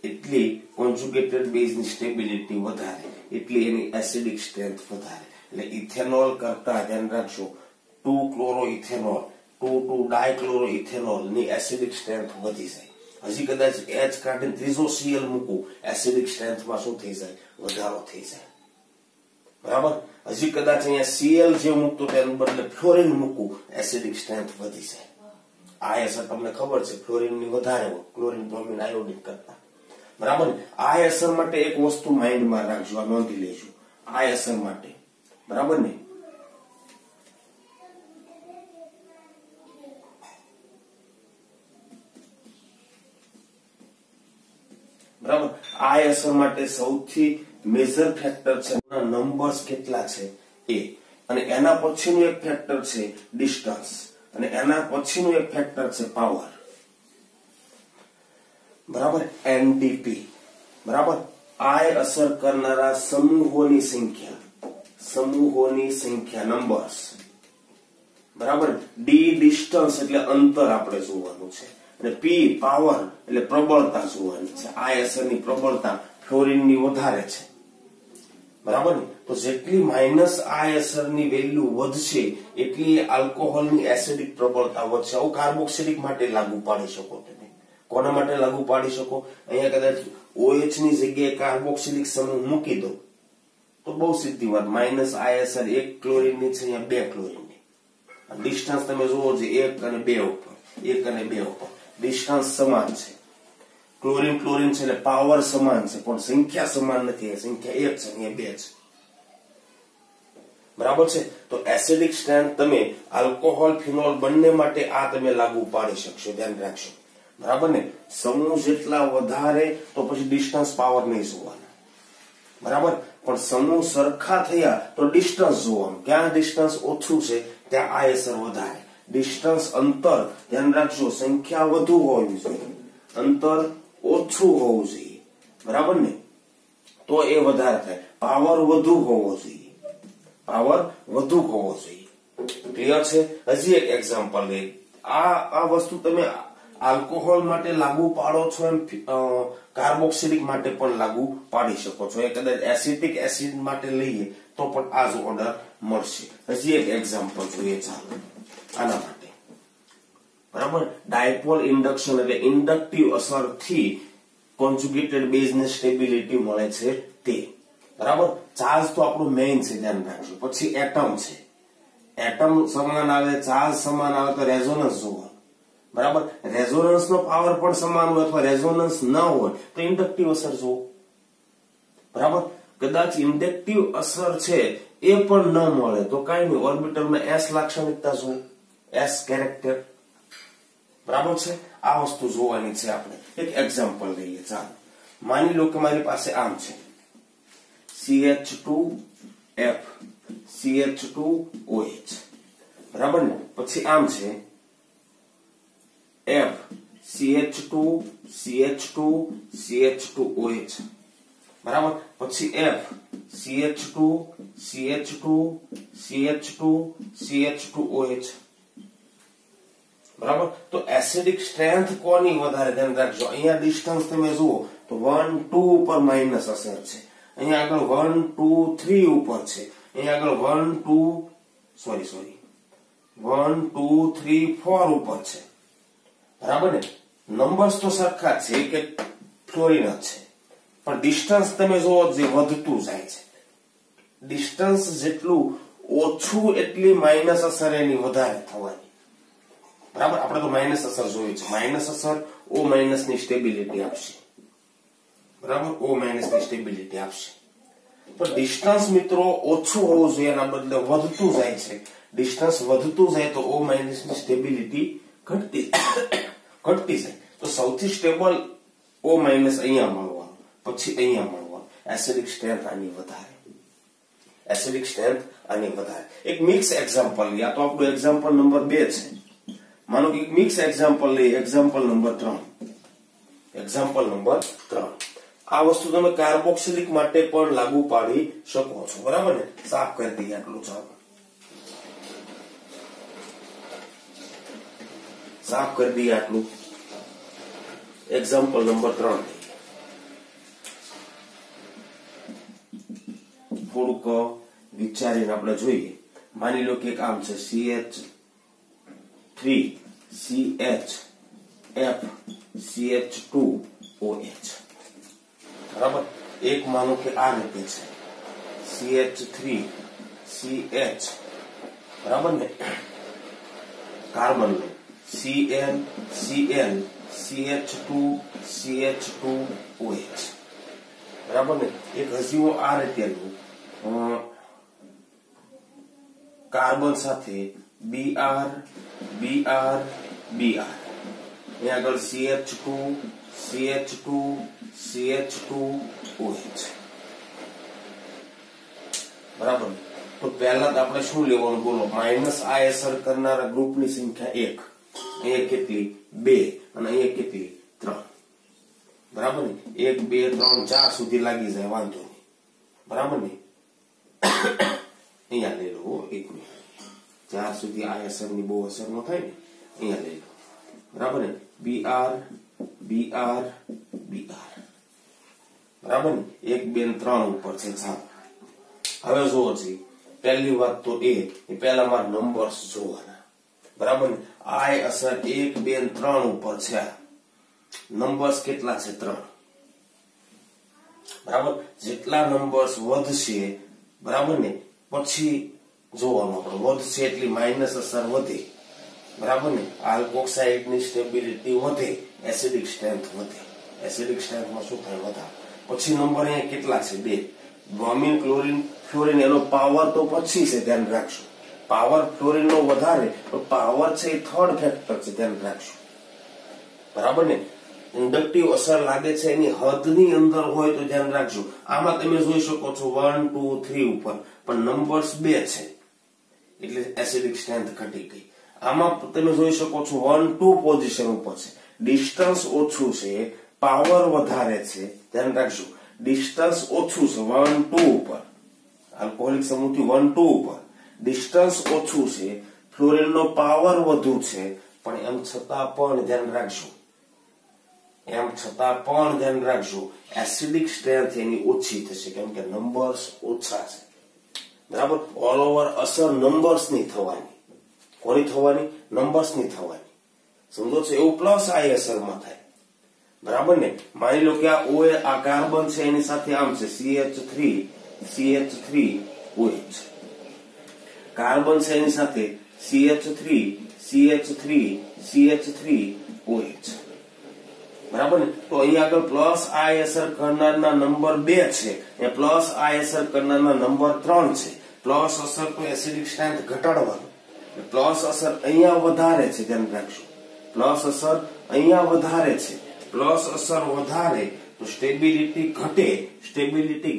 S1: એટલી કોન્જુગેટેડ બેઝની સ્ટેબિલિટી વધારે, એટલી એની એસિડિક સ્ટ્રેન્થ વધારે. એટલે ઇથેનોલ કરતા ધ્યાન રાખજો 2-ક્લોરોઇથેનોલ 2-ડાયક્લોરોઇથેનોલ ની એસિડિક સ્ટ્રેન્થ વધી જાય. હજી કદાચ H કાઢીને ત્રીજો Cl મૂકું, એસિડિક સ્ટ્રેન્થમાં શું થઈ જાય? વધારો થઈ જાય, બરાબર? હજી કદાચ અહીંયા Cl જે મૂકતો તેના બદલે ફ્લોરિન મૂકું, એસિડિક સ્ટ્રેન્થ વધી જાય. આ અસર તમને ખબર છે, ફ્લોરિન ની વધારે હોય ક્લોરીન, બ્રોમિન, આયોડિન કરતા, બરાબર? આ અસર માટે એક વસ્તુ માઇન્ડમાં રાખજો, આ નોંધી લેજો. આ અસર માટે, બરાબર ને? બરાબર? આ અસર માટે સૌથી મેજર ફેક્ટર છે નંબર્સ કેટલા છે એ, અને એના પછીનું એક ફેક્ટર છે ડિસ્ટન્સ, અને એના પછીનું એક ફેક્ટર છે પાવર, બરાબર? NDP, બરાબર? આ અસર કરનારા સમૂહોની સંખ્યા નંબર્સ, બરાબર? D ડિસ્ટન્સ એટલે અંતર આપણે જોવાનું છે, અને P પાવર એટલે પ્રબળતા જોવાની છે. આ અસરની પ્રબળતા ફ્લોરિનની વધારે છે, બરાબર ને? તો જેટલી માઇનસ આ અસરની વેલ્યુ વધશે એટલી આલ્કોહોલની એસિડિક પ્રબળતા વધશે. આવું કાર્બોક્સિલિક માટે લાગુ પાડી શકો તમે. કોના માટે લાગુ પાડી શકો? અહીંયા કદાચ OH ની જગ્યાએ કાર્બોક્સિલિક સમૂહ મૂકી દો તો બહુ સીધી વાત, માઇનસ આ અસર 1 ક્લોરીનની છે, અહીંયા 2 ક્લોરીનની. ડિસ્ટન્સ તમે જુઓ છો 1 અને 2 ઉપર, 1 અને 2 ઉપર ડિસ્ટન્સ સમાન છે. ક્લોરીન છે એટલે પાવર સમાન છે, પણ સંખ્યા સમાન નથી. સંખ્યા 1 છે, અહીંયા 2 છે, બરાબર છે? તો એસિડિક સ્ટ્રેન્થ તમે આલ્કોહોલ, ફિનોલ બંને માટે આ તમે લાગુ પાડી શકશો, ધ્યાન રાખશો, બરાબર ને? સમૂહ જેટલા વધારે તો પછી ડિસ્ટન્સ, પાવર નહીં જોવાના, બરાબર? પણ સમૂહ સરખા થયા તો ડિસ્ટન્સ જોવાનું. ક્યાં ડિસ્ટન્સ ઓછું છે ત્યાં આ અસર વધારે. ડિસ્ટન્સ, અંતર, ધ્યાન રાખજો, સંખ્યા વધુ હોવી જોઈએ, અંતર ઓછું હોવું જોઈએ, બરાબર ને? તો એ વધારે થાય. પાવર વધુ હોવો જોઈએ, ક્લિયર છે? હજી એક એક્ઝામ્પલ લે. આ વસ્તુ તમે આલ્કોહોલ માટે લાગુ પાડો છો એમ કાર્બોક્સિલિક માટે પણ લાગુ પાડી શકો છો. એ કદાચ એસિટિક એસિડ માટે લઈએ તો પણ આ જ ઓર્ડર મળશે. હજી એક એક્ઝામ્પલ જોઈએ, ચાલો આના માટે, બરાબર? बराबर। डायपोल इंडक्शन એટલે ઇન્ડક્ટિવ અસરથી કોન્જુગેટેડ બેઝને સ્ટેબિલિટી મળે છે તે, બરાબર। ચાર્જ તો આપણું મેઇન છે, ધ્યાન રાખજો। પછી એટમ છે, એટમ સમાન આવે, ચાર્જ સમાન આવે તો રેઝોનન્સ જોવો, બરાબર। રેઝોનન્સ નો પાવર પણ સમાન હોય અથવા રેઝોનન્સ ન હોય તો ઇન્ડક્ટિવ અસર જોવો, બરાબર। કદાચ ઇન્ડક્ટિવ અસર છે એ પણ ન મળે તો કઈ નહીં, ઓર્બિટલમાં એસ લાક્ષણિકતા જોવો, એસ કેરેક્ટર, બરાબર છે। આ વસ્તુ જોવાની છે આપણે। એક એક્ઝામ્પલ લઈએ, ચાલો માની લો કે મારી પાસે આમ છે CH2F CH2OH, બરાબર ને। પછી આમ છે F CH2 CH2 CH2OH, બરાબર। પછી F CH2 CH2 CH2 CH2OH, બરાબર। તો એસિડિક સ્ટ્રેન્થ કોની વધારે, ધ્યાન રાખજો। અહીંયા ડિસ્ટન્સ તમે જુઓ તો 1 2 ઉપર માઇનસ અસર છે, અહીંયા આગળ 1 2 3 ઉપર છે, અહીંયા આગળ 1 2 3 4 ઉપર છે, બરાબર ને। નંબર્સ તો સરખા છે કે ફ્લોરિન જ છે, પણ ડિસ્ટન્સ તમે જુઓ જે વધતું જાય છે, ડિસ્ટન્સ જેટલું ઓછું એટલી માઇનસ અસર એની વધારે થવાની, બરાબર। આપણે તો માઇનસ અસર જોઈ છે, માઇનસ અસર O માઇનસ ની સ્ટેબિલિટી આપશે, બરાબર। O માઇનસ ની સ્ટેબિલિટી આપશે, તો ડિસ્ટન્સ મિત્રો ઓછું હોવું જોઈએ, એના બદલે વધતું જાય છે, ડિસ્ટન્સ વધતું જાય તો O માઇનસ ની સ્ટેબિલિટી ઘટતી જાય, તો સૌથી સ્ટેબલ O માઇનસ અહીંયા મળવાનું, પછી અહીંયા મળવાનું, એસિડિક સ્ટ્રેન્થ આની વધારે, એસિડિક સ્ટ્રેન્થ આની વધારે। એક મિક્સ એક્ઝામ્પલ લઈએ, આ તો આપણું એક્ઝામ્પલ નંબર 2 છે। માનો કે એક મિક્સ એક્ઝામ્પલ લઈએ, એક્ઝામ્પલ નંબર 3, એક્ઝામ્પલ નંબર 3। આ વસ્તુ તમે કાર્બોક્સિલિક માટે પણ લાગુ પાડી શકો છો, બરાબર ને। સાફ કરી દઈએ આટલું, ચાલો સાફ કરી દઈએ આટલું। એક્ઝામ્પલ નંબર 3 થોડુંક વિચારીને આપણે જોઈએ। માની લો કે એક આમ છે CH3 CHF CH2OH, બરાબર। એક માનો કે આ રીતે છે CH3 CH, બરાબર ને, કાર્બન નો Cl Cl CH2 CH2OH, બરાબર ને। એક હજીવો આ રીતેનું કાર્બન સાથે Br Br Br, અહીંયા આગળ CH2 CH2 CH2OH, બરાબર। તો પહેલા તો આપણે શું લેવાનું બોલો, માઇનસ આ અસર કરનારા ગ્રુપની સંખ્યા 1, અહીંયા કેટલી 2 અને અહીંયા કેટલી 3, બરાબર ને। 1 2 3 4 સુધી લાગી જાય, વાંધો નહીં, બરાબર ને। અહીંયા લઈ લો 1 મિનિટ, 4 સુધી આ અસરની બહુ અસર ન થાય ને, અહીંયા લઈ લો, બરાબર ને। Br Br Br, બરાબર ને। 1 2 3 ઉપર છે, ચાલો હવે જોવો છે। પહેલી વાત તો એ પહેલા મારા નંબર્સ જોવાના, બરાબર ને। આ અસર 1 2 3 ઉપર છે, નંબર્સ કેટલા છે 3, બરાબર। જેટલા નંબર્સ વધશે, બરાબર ને, પછી જોવાનું આપણે વધશે એટલી માઇનસ અસર વધે, બરાબર ને। આલ્કોક્સાઇડ ની સ્ટેબિલિટી વધે, એસિડિક સ્ટ્રેન્થ વધે, એસિડિક સ્ટ્રેન્થમાં શું થાય વધારે। પછી નંબર અહીંયા કેટલા છે 2, બ્રોમિન ક્લોરીન ફ્લોરિન, એનો પાવર તો પછી છે, ધ્યાન રાખજો। પાવર ફ્લોરિન નો વધારે તો પાવર છે એ થર્ડ ફેક્ટર છે, ધ્યાન રાખજો, બરાબર ને। ઇન્ડક્ટિવ અસર લાગે છે એની હદની અંદર હોય તો ધ્યાન રાખજો। આમાં તમે જોઈ શકો છો 1 2 3 ઉપર, પણ નંબર્સ 2 છે એટલે એસિડિક સ્ટ્રેન્થ ઘટી ગઈ। આમાં તમે જોઈ શકો છો 1 2 પોઝિશન ઉપર છે, ડિસ્ટન્સ ઓછું છે, પાવર વધારે છે, ધ્યાન રાખજો। ડિસ્ટન્સ ઓછું છે 1 2 ઉપર, આલ્કોહોલિક સમૂહથી 1 2 ઉપર ડિસ્ટન્સ ઓછું છે, ફ્લોરિન નો પાવર વધુ છે, પણ એમ છતાં પણ ધ્યાન રાખજો, એસિડિક સ્ટ્રેન્થ એની ઓછી થશે, કેમ કે નંબર્સ ઓછા છે, બરાબર। ઓલ ઓવર અસર નંબર્સ ની થવાની, કોની થવાની, નંબર્સ ની થવાની, સમજો છો? એવું પ્લસ આઈ અસર માં થાય, બરાબર ને? માની લો કે આ ઓ આ કાર્બન છે એની સાથે આમ છે CH3OH, કાર્બન છે એની સાથે CH3CH3CH3OH, બરાબર ને? તો અહીંયા આગળ પ્લસ આઈ અસર કરનારના નંબર 2 છે એ પ્લસ આઈ અસર કરનારના નંબર 3 છે. પ્લસ અસર તો એસિડિક સ્ટ્રેન્થ ઘટાડવાનું, પ્લસ અસર અહીંયા વધારે છે, ધ્યાન રાખજો. પ્લસ અસર અહીંયા વધારે છે, પ્લસ અસર વધારે તો સ્ટેબિલિટી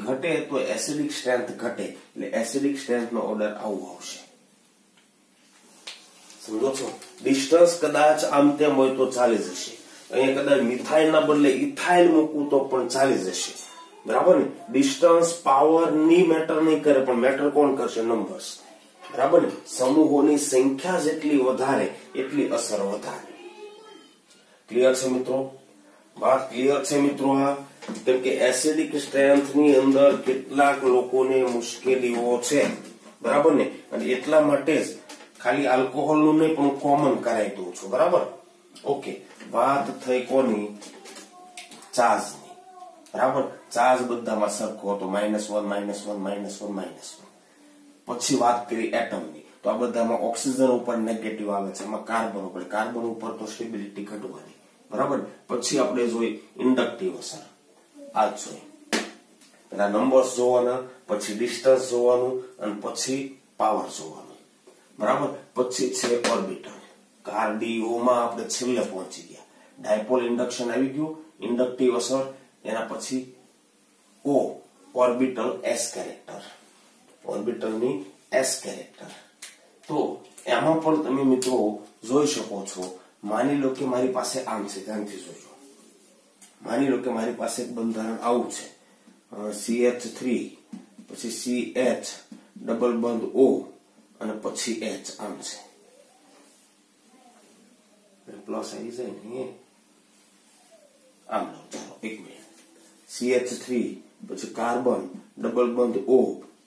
S1: ઘટે તો એસિડિક સ્ટ્રેન્થ ઘટે, એટલે એસિડિક સ્ટ્રેન્થ નો ઓર્ડર આવો આવશે. સમજો છો? ડિસ્ટન્સ કદાચ આમ તેમ હોય તો ચાલી જશે, અહીંયા કદાચ મિથાઇલ ના બદલે ઇથાઇલ મૂકવું તો પણ ચાલી જશે, બરાબર ને? ડિસ્ટન્સ પાવર ની મેટર નહીં કરે, પણ મેટર કોણ કરશે? નંબર્સ, બરાબર ને? સમૂહોની સંખ્યા જેટલી વધારે એટલી અસર વધારે. ક્લિયર છે મિત્રો? વાત ક્લિયર છે મિત્રો? કેમ કે એસિડિક સ્ટ્રેન્થ ની અંદર કેટલાક લોકોને મુશ્કેલીઓ છે, બરાબર ને? અને એટલા માટે જ ખાલી આલ્કોહોલ નું નહીં પણ કોમન કરાવી દઉં છું, બરાબર? ઓકે, વાત થઈ કોની? ચાર્જની, બરાબર? ચાર્જ બધામાં સરખો હતો, -1 પછી વાત કરી એટમની, તો આ બધામાં ઓક્સિજન ઉપર નેગેટિવ આવે છે, એમાં કાર્બન ઉપર, કાર્બન ઉપર તો સ્ટેબિલિટી ઘટવાની, બરાબર? પછી આપણે જોઈ ઇન્ડક્ટિવ અસર, આ જ જોઈ. પેલા નંબર્સ જોવાના, પછી ડિસ્ટન્સ જોવાનું, અને પછી પાવર જોવાનું, બરાબર? પછી છે ઓર્બિટલ. કાર્ડિયોમાં આપણે છેલ્લે પહોંચી ગયા. ડાયપોલ ઇન્ડક્શન આવી ગયું, ઇન્ડક્ટિવ અસર, એના પછી ઓર્બિટલ એસ કેરેક્ટર, ઓર્બિટલની એસ કેરેક્ટર. તો એમાં પણ તમે મિત્રો જોઈ શકો છો. માની લો કે મારી પાસે આમ છે, ધ્યાનથી જોજો. માની લો કે મારી પાસે એક બંધારણ આવું છે, CH3 પછી CH ડબલ બંધ O અને પછી H આમ છે. પ્લસ આવી જાય ને આમ લો. ચાલો એક મિનિટ. CH3 પછી કાર્બન ડબલ બંધ O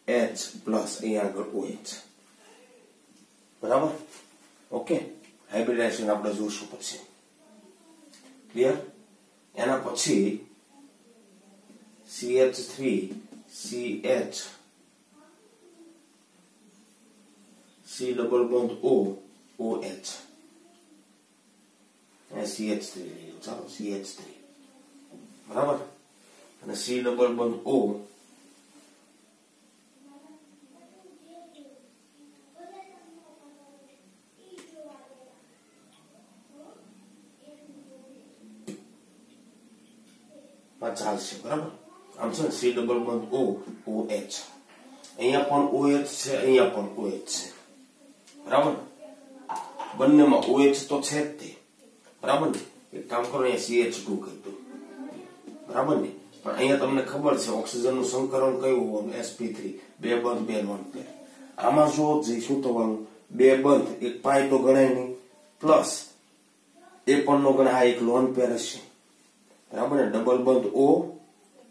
S1: H પ્લસ અહીંયા આગળ OH, બરાબર? ઓકે, હાઇબ્રિડાઇઝેશન આપણે જોશું પછી. ક્લિયર? એના પછી CH3 CH C ડબલ બંધ O OH અને CH3 લઈ લો. ચાલો CH3, બરાબર? અને C ડબલ બંધ O ચાલશે, બરાબર? આમ છે C ડબલ બંધ O OH, અહીંયા પણ OH છે, અહીંયા પણ OH છે, બરાબર? બંનેમાં OH તો છે જ તે, બરાબર ને? એક કામ કરો, અહીંયા CH2 કરી દો, બરાબર ને? પણ અહીંયા તમને ખબર છે ઓક્સિજન નું સંકરણ કયું હોવાનું? sp3, 2 બંધ 2 લોન પેર. આમાં જો શું થવાનું? 2 બંધ, એક પાય તો ગણાય નહીં, પ્લસ એ પણ નો ગણાય, આ એક લોન પેર હશે, બરાબર ને? ડબલ બંધ O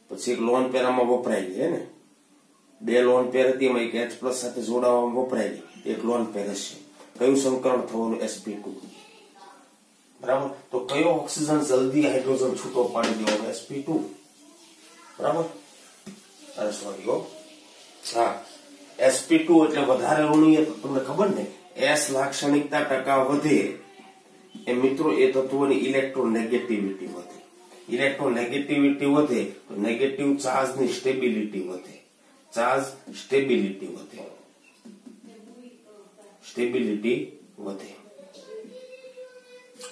S1: પછી એક લોન પેર આમાં વપરાય ગઈ, ને 2 લોન પેર હતી, એમાં એક H પ્લસ સાથે જોડાવામાં વપરાય ગઈ, એક લોન પેર હશે. કયું સંકરણ થવાનું? sp2, બરાબર? તો કયો ઓક્સિજન જલ્દી હાઇડ્રોજન છૂટો પાડી દેવાનો? sp2, બરાબર? અરે સોરી હો, હા, sp2 એટલે વધારે ઋણીય. તમને ખબર ને, S લાક્ષણિકતા ટકા વધે એ મિત્રો એ તત્વોની ઇલેક્ટ્રોનેગેટિવિટી વધે. ઇલેક્ટ્રોનેગેટિવિટી વધે તો નેગેટિવ ચાર્જની સ્ટેબિલિટી વધે, ચાર્જ સ્ટેબિલિટી વધે, સ્ટેબિલિટી વધે,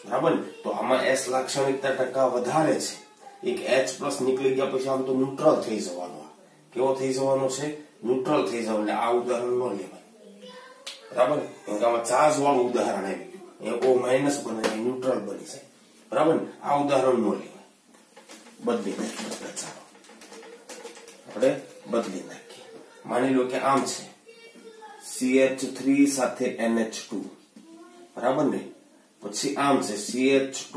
S1: બરાબર? તો આમાં S લાક્ષણિકતા ટકા વધારે છે. એક H પ્લસ નીકળી ગયા પછી આમ તો ન્યુટ્રલ થઈ જવાનો. કેવો થઈ જવાનો છે? ન્યુટ્રલ થઈ જવાનો. એટલે આ ઉદાહરણ ન લેવાય, બરાબર? આમાં ચાર્જ વાળું ઉદાહરણ આવી ગયું, O માઇનસ બને ન્યુટ્રલ બની જાય, બરાબર? આ ઉદાહરણ ન લેવાય. બદલી નાખીએ આપણે. ચાલો આપણે બદલી નાખીએ. માની લો કે આમ છે CH3 સાથે NH2, બરાબર ને? પછી આમ છે CH2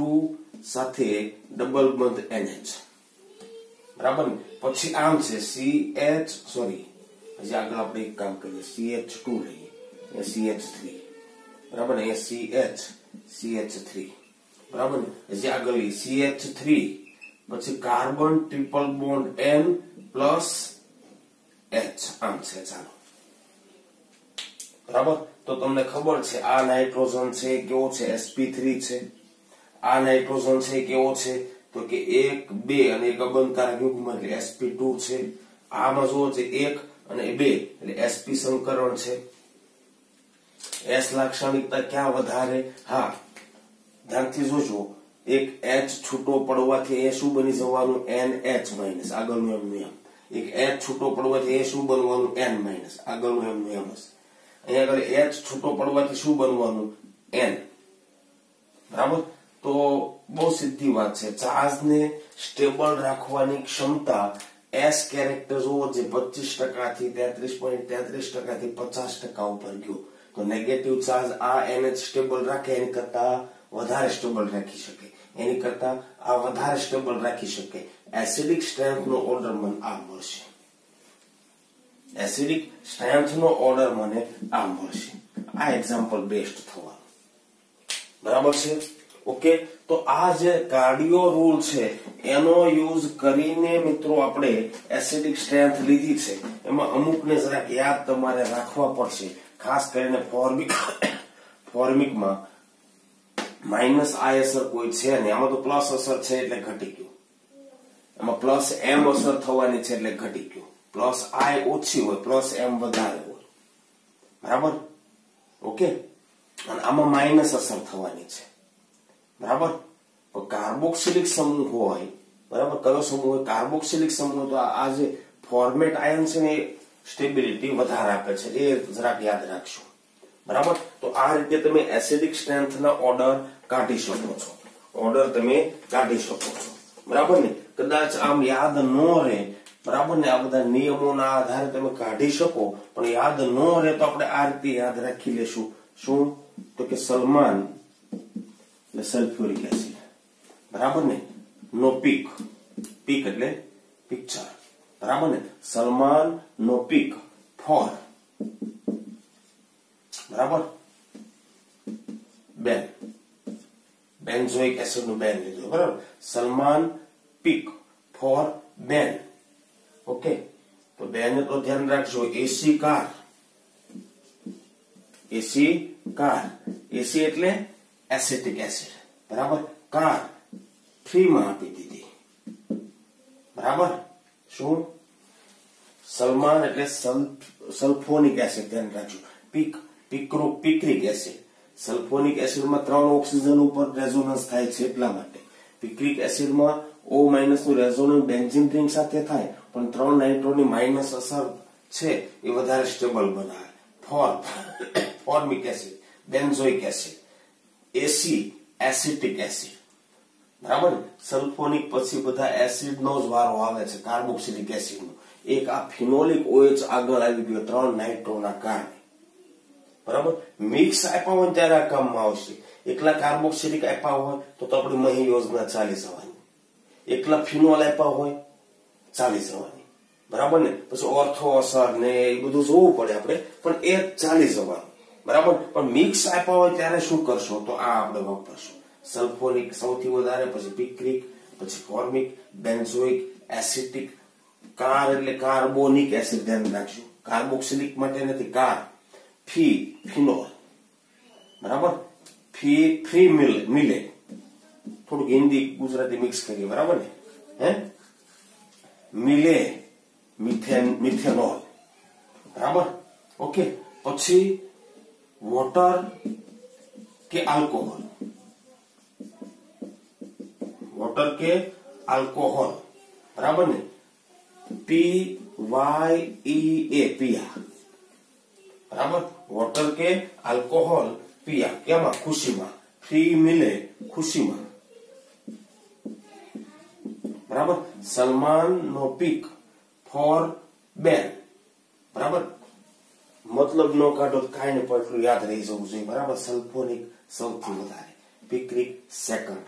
S1: સાથે ડબલ બંધ NH, બરાબર ને? પછી આમ છે CH, સોરી, હજી આગળ આપણે એક કામ કરીએ, CH2 લઈએ, CH3, બરાબર ને? CH CH3, બરાબર ને? જે આગળ CH3 પછી carbon triple bond N plus H આમ છે. ચાલો બરાબર. તો તમને ખબર છે આ નાઇટ્રોજન છે કેવો છે sp3 છે. આ નાઇટ્રોજન છે કેવો છે તો કે 1 2 અને એક અબંધકારક યુગ્મ એટલે sp2 છે. આમાં જો છે 1 અને 2 એટલે sp સંકરણ છે. s લાક્ષણિકતા ક્યાં વધારે? હા ધ્યાનથી જોજો, એક H છૂટો પડવાથી એ શું બની જવાનું NH માઇનસ આગળનું એમનું એમ. એક H છૂટો પડવાથી એ શું બનવાનું N માઇનસ આગળનું એમનું એમ હશે. અહીંયા આગળ H છૂટો પડવાથી શું બનવાનું N. બરાબર. તો બહુ સીધી વાત છે. ચાર્જને સ્ટેબલ રાખવાની ક્ષમતા S કેરેક્ટર જોવો જે 25% થી 33.33% થી 50% ઉપર ગયો. તો નેગેટિવ ચાર્જ આ NH સ્ટેબલ રાખે એની કરતા વધારે સ્ટેબલ રાખી શકે. એની કરતા આ વધારે સ્ટેબલ રાખી શકે. એસિડિક સ્ટ્રેન્થ નો ઓર્ડર મને આ મળશે. એસિડિક સ્ટ્રેન્થ નો ઓર્ડર મને આ મળશે. આ એક્ઝામ્પલ બેસ્ટ થવાનું. બરાબર છે. ઓકે. તો આ જે કાર્ડિયો રૂલ છે એનો યુઝ કરીને મિત્રો આપણે એસિડિક સ્ટ્રેન્થ લીધી છે. એમાં અમુકને જરાક યાદ તમારે રાખવા પડશે. ખાસ કરીને ફોર્મિકમાં માઇનસ I અસર કોઈ છે ને, આમાં તો પ્લસ અસર છે એટલે ઘટી ગયું. એમાં પ્લસ M અસર થવાની છે એટલે ઘટી ગયું. પ્લસ I ઓછી હોય પ્લસ M વધારે હોય. બરાબર. ઓકે. અને આમાં માઇનસ અસર થવાની છે. બરાબર. તો કાર્બોક્સિલિક સમૂહ હોય, બરાબર, કયો સમૂહ હોય કાર્બોક્સિલિક સમૂહ, તો આ જે ફોર્મેટ આયન છે ને સ્ટેબિલિટી વધારે આપે છે. એ જરાક યાદ રાખજો. બરાબર. તો આ રીતે તમે એસિડિક સ્ટ્રેન્થના ઓર્ડર કાઢી શકો છો. ઓર્ડર તમે કાઢી શકો છો. બરાબર ને? કદાચ આમ યાદ ન રહે, બરાબર ને, આ બધા નિયમોના આધારે તમે કાઢી શકો, પણ યાદ ન રહે તો આપણે આ રીતે યાદ રાખી લેશું. શું? તો કે સલમાન એટલે સલ્ફ્યુરિક એસિડ. બરાબર ને? નો પીક, પીક એટલે પિક્ચર. બરાબર ને? સલમાન નો પીક ફોર, બરાબર, બેન, બેન્ઝોઇક એસિડ નું બેન લીધું. બરાબર. સલમાન પીક ફોર બેન. ઓકે. તો બેન તો ધ્યાન રાખજો. એસી કાર, એસી કાર, એસી એટલે એસિટિક એસિડ. બરાબર. કાર ફ્રી માં આપી દીધી. બરાબર. શું? સલમાન એટલે સલ્ફોનિક એસિડ. ધ્યાન રાખજો. પીક પિક્રિક એસિડ. સલ્ફોનિક એસિડમાં 3 ઓક્સિજન ઉપર રેઝોનન્સ થાય છે એટલા માટે. પિક્રિક એસિડમાં O- નું રેઝોનન્સ બેન્ઝીન રિંગ સાથે થાય, પણ 3 નાઇટ્રોની માઇનસ અસર છે એ વધારે સ્ટેબલ બનાવે. ફોર્મિક એસિડ, બેન્ઝોઇક એસિડ, એસી એસિટિક એસિડ. બરાબર. સલ્ફોનિક પછી બધા એસિડ નો જ વારો આવે છે, કાર્બોક્સિલિક એસિડ નો. એક આ ફિનોલિક OH આગળ આવી ગયો 3 નાઇટ્રોના કારણે. બરાબર. મિક્સ આપ્યા હોય ત્યારે આ કામમાં આવશે. એકલા કાર્બોક્સિલિક આપ્યા હોય તો આપણી મહી યોજના ચાલી જવાની. એકલા ફિનોલ આપ્યા હોય ચાલી જવાની. બરાબર ને? પછી ઓર્થો અસર ને એ બધું જોવું પડે આપણે, પણ એ ચાલી જવાનું. બરાબર. પણ મિક્સ આપ્યા હોય ત્યારે શું કરશો? તો આ આપણે વાપરશું. સલ્ફોનિક સૌથી વધારે, પછી પિક્રિક, પછી ફોર્મિક, બેન્ઝોઇક, એસિટિક. કાર એટલે કાર્બોનિક એસિડ. ધ્યાન રાખજો. કાર્બોક્સિલિક માટે નથી, કાર. ફિનોલ. બરાબર. ફ્રી મિલે. થોડુંક હિન્દી ગુજરાતી મિક્સ કરીએ. બરાબર ને? હે મિલે મિથેનોલ. બરાબર. ઓકે. પછી વોટર કે આલ્કોહોલ. વોટર કે આલ્કોહોલ. બરાબર ને? PYEA પિયા. બરાબર. વોટર કે આલ્કોહોલ પિયા. કેમાં? ખુશીમાં. ફ્રી મિલે ખુશીમાં. બરાબર. સલમાન નો પીક ફોર બેન. બરાબર. મતલબ નો કાઢો કાંઈ ને પણ યાદ રહી જવું જોઈએ. બરાબર. સલ્ફોનિક સૌથી વધારે, picric second,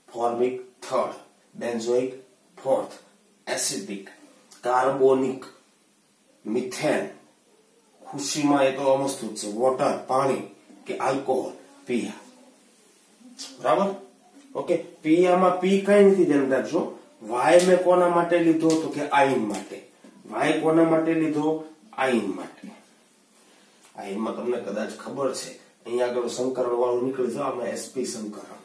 S1: formic third, benzoic fourth, acidic, carbonic, methane. ખુશીમાં એ તો અમસ્તુ છે. વોટર પાણી કે આલ્કોહોલ પિયા. બરાબર. ઓકે, પી આમાં પી કઈ નથી, ધ્યાન રાખજો. વાય મેં કોના માટે લીધો તો કે આયન માટે. વાય કોના માટે લીધો? આયન માટે. આયનમાં તમને કદાચ ખબર છે, અહીંયા આગળ સંકરણ વાળું નીકળી જાય. આમાં sp સંકરણ,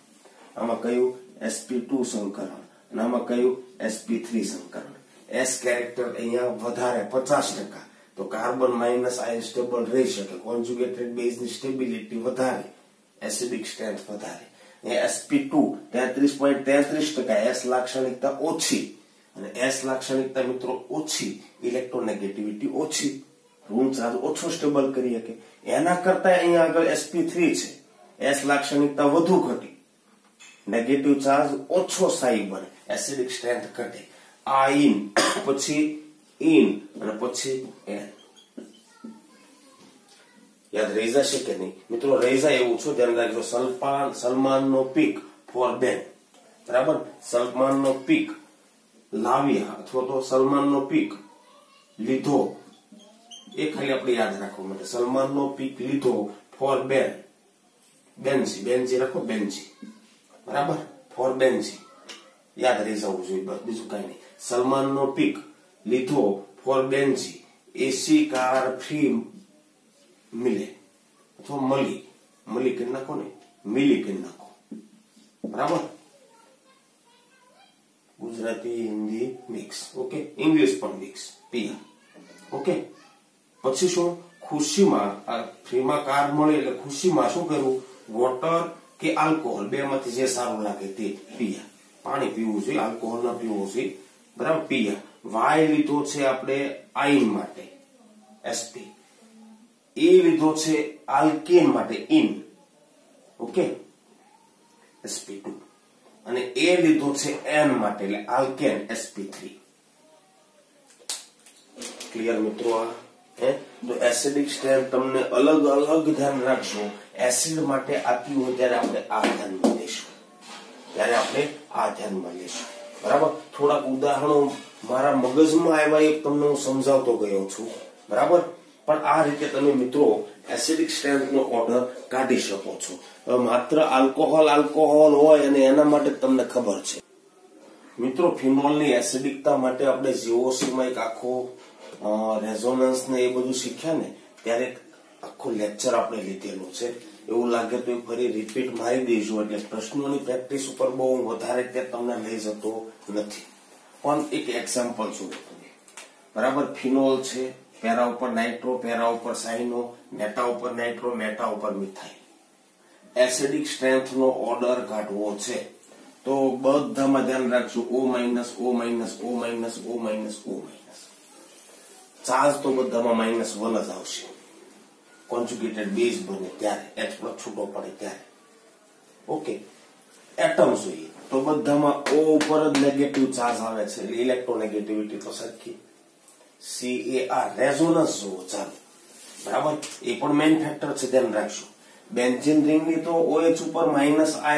S1: આમાં કયું sp2 સંકરણ, અને આમાં કયું sp3 સંકરણ. s કેરેક્ટર અહીંયા વધારે 50%, તો કાર્બન માઇનસ આયન સ્ટેબલ રહી શકે. કોન્જુગેટેડ બેઝ ની સ્ટેબિલિટી વધારે, એસિડિક સ્ટ્રેન્થ વધારે. sp2 33.33%, s લાક્ષણિકતા ઓછી, અને s લાક્ષણિકતા મિત્રો ઓછી, ઇલેક્ટ્રોનેગેટિવિટી ઓછી, ઋણ ચાર્જ ઓછો સ્ટેબલ કરી શકે. એના કરતા અહીંયા આગળ sp3 છે, s લાક્ષણિકતા વધુ ઘટી, નેગેટિવ ચાર્જ ઓછો સ્થાયી બને, એસિડિક સ્ટ્રેન્થ ઘટે. આ ઇન, પછી ઇન, અને પછી એન. યાદ રહી જશે કે નહીં મિત્રો? રહી જાય એવું છો, ધ્યાન રાખજો. સલમાનનો પીક ફોર બેન, બરાબર. સલમાનનો પીક લાવ્યા અથવા તો સલમાનનો પીક લીધો, એ ખાલી આપણે યાદ રાખવા માટે. સલમાનનો પીક લીધો ફોર બેન, બેન્ઝી, બેન્ઝી રાખો, બેન્ઝી, બરાબર. ફોર બેન્ઝી યાદ રહી જવું જોઈએ, બસ બીજું કઈ નહીં. સલમાનનો પીક લીધો ફોર બેન્ઝી, એસી કાર ફ્રી મિલે, અથવા મળી, મળી કરી નાખો ને, મિલી કરી નાખો, બરાબર. Gujarati Hindi mix, okay. English પણ મિક્સ, પિયા, ઓકે. પછી શું? ખુશીમાં ફ્રીમાં કાર મળે એટલે ખુશીમાં શું કરવું? વોટર કે આલ્કોહોલ બે માંથી જે સારું લાગે તે પિયા. પાણી પીવું જોઈએ, આલ્કોહોલ ના પીવું જોઈએ, બરાબર. પિયા. વાય લીધો છે આપણે આયન માટે, sp. એ લીધો છે આલ્કેન માટે, ઇન, ઓકે, sp2. અને એ લીધો છે એન માટે, એટલે આલ્કેન, sp3. ક્લિયર મિત્રો? આ તો એસિડિક સ્ટ્રેન્થ તમને અલગ અલગ ધ્યાન રાખજો. એસિડ માટે આપી હોય ત્યારે આપણે આ ધ્યાનમાં લઈશું, બરાબર. થોડાક ઉદાહરણો મારા મગજમાં આવ્યા એ તમને હું સમજાવતો ગયો છું, બરાબર. પણ આ રીતે તમે મિત્રો એસિડિક સ્ટ્રેન્થ નો ઓર્ડર કાઢી શકો છો. માત્ર આલ્કોહોલ હોય અને એના માટે તમને ખબર છે મિત્રો. ફિનોલની એસિડિકતા માટે આપણે જીઓસીમાં એક આખો રેઝોનન્સ ને એ બધું શીખ્યા ને, ત્યારે આખો લેક્ચર આપણે લીધેલું છે. એવું લાગે તો ફરી રિપીટ મારી દઈશું, એટલે પ્રશ્નોની પ્રેક્ટિસ ઉપર બહુ વધારે ત્યાં તમને લઈ જતો નથી. પણ એક એક્ઝામ્પલ શું, બરાબર. ફિનોલ છે, પેરા ઉપર નાઇટ્રો, પેરા ઉપર સાઇનો, મેટા ઉપર નાઇટ્રો, મેટા ઉપર મિથાઇલ. એસિડિક સ્ટ્રેન્થ નો ઓર્ડર કાઢવો છે તો બધામાં ધ્યાન રાખજો, O minus, O minus, O minus, O minus, O minus. Charge તો બધામાં -1 જ આવશે. કોન્જુગેટેડ બેઝ બને ત્યારે, H પ્લસ છૂટો પડે ત્યારે, ઓકે. એટમ જોઈએ તો બધામાં O ઉપર જ નેગેટિવ ચાર્જ આવે છે, એટલે ઇલેક્ટ્રોનેગેટિવિટી તો સરખી. CAR રેઝોનન્સ જુઓ, ચાલો, બરાબર. એ પણ મેઇન ફેક્ટર છે, ધ્યાન રાખજો. બેન્ઝીન રિંગની તો OH ઉપર -I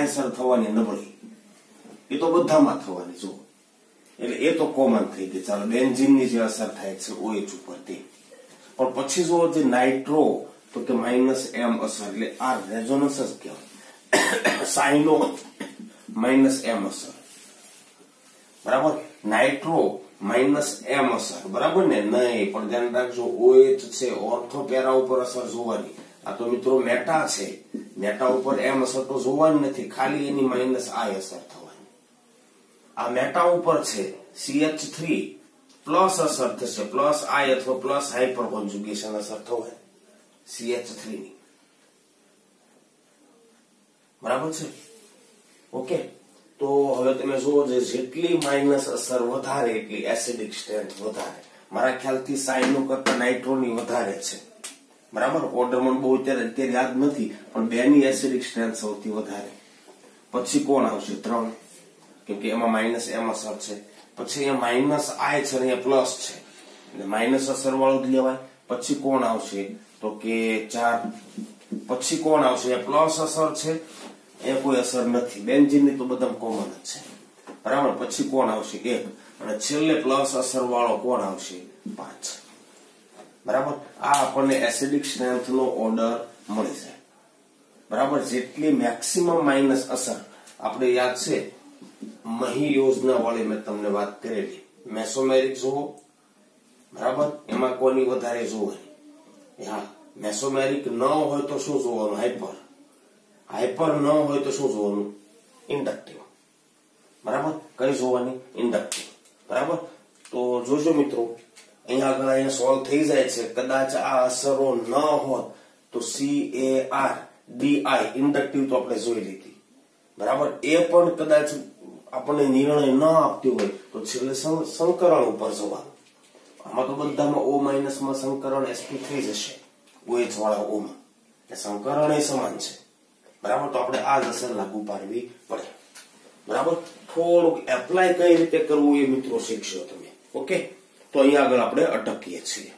S1: અસર થવાની નબળી, એ તો બધામાં થવાની જુઓ, એટલે એ તો કોમન થઈ ગઈ. ચાલો, બેન્ઝીનની જે અસર થાય છે OH ઉપર તે. પણ પછી જો જે નાઇટ્રો તો કે -M અસર, એટલે આ રેઝોનન્સ જ કહેવાય. સાઇનો -M અસર, બરાબર. નાઇટ્રો -M અસર, બરાબર ને? નહીં, પણ ધ્યાન રાખજો OH છે, ઓર્થો પેરા ઉપર અસર જોવાની. આ તો મિત્રો મેટા છે, મેટા ઉપર M અસર તો જોવાની નથી, ખાલી એની -I અસર થવાની. આ મેટા ઉપર છે, CH3 પ્લસ અસર થશે, પ્લસ I અથવા પ્લસ હાઇપર કોન્જુગેશન અસર થવાની CH3 ની, બરાબર છે, ઓકે. તો હવે તમે જુઓ, જેટલી માઇનસ અસર વધારે એટલી એસિડિક સ્ટ્રેન્થ વધારે. મારા ખ્યાલથી સાઇનો કરતા નાઇટ્રોની વધારે છે, બરાબર. ઓર્ડરમાં બહુ અત્યારે યાદ નથી, પણ બેની એસિડિક સ્ટ્રેન્થ સૌથી વધારે. પછી કોણ આવશે? 3, કેમ કે એમાં -M અસર છે. પછી અહીંયા -I છે, અહીંયા પ્લસ છે, એટલે માઇનસ અસર વાળું જ લેવાય. પછી કોણ આવશે તો કે 4. પછી કોણ આવશે? પ્લસ અસર છે, એ કોઈ અસર નથી. બેન્ઝીનની તો બધા કોમન જ છે, બરાબર. પછી કોણ આવશે? 1. અને છેલ્લે પ્લસ અસર વાળો કોણ આવશે? 5, બરાબર. આ આપણને એસિડિક સ્ટ્રેન્થ નો ઓર્ડર મળી જાય, બરાબર. જેટલી મેક્સિમમ માઇનસ અસર આપણે યાદ છે મહી યોજના વાળી મેં તમને વાત કરેલી, મેસોમેરિક જુઓ, બરાબર, એમાં કોની વધારે જોવાની? હા, મેસોમેરિક ન હોય તો શું જોવાનું? હાઈપર. હાઈપર ન હોય તો શું જોવાનું? ઇન્ડક્ટિવ. બરાબર, કઈ જોવાની? ઇન્ડક્ટિવ. બરાબર, તો જોજો મિત્રો, અહીંયા સોલ્વ થઈ જાય છે. કદાચ આ અસરો ન હોત તો CARDI ઇન્ડક્ટિવ તો આપણે જોઈ લીધી, બરાબર. એ પણ કદાચ આપણને નિર્ણય ન આપતી હોય તો છેલ્લે સંકરણ ઉપર જવાનું. આમાં તો બધામાં O- માં સંકરણ sp3 જશે, OH વાળા O માં, સંકરણ એ સમાન છે, બરાબર. તો આપણે આ જ અસર લાગુ પાડવી પડે, બરાબર. થોડુંક એપ્લાય કઈ રીતે કરવું એ મિત્રો શીખશો તમે. ઓકે, તો અહીંયા આગળ આપણે અટકીએ છીએ.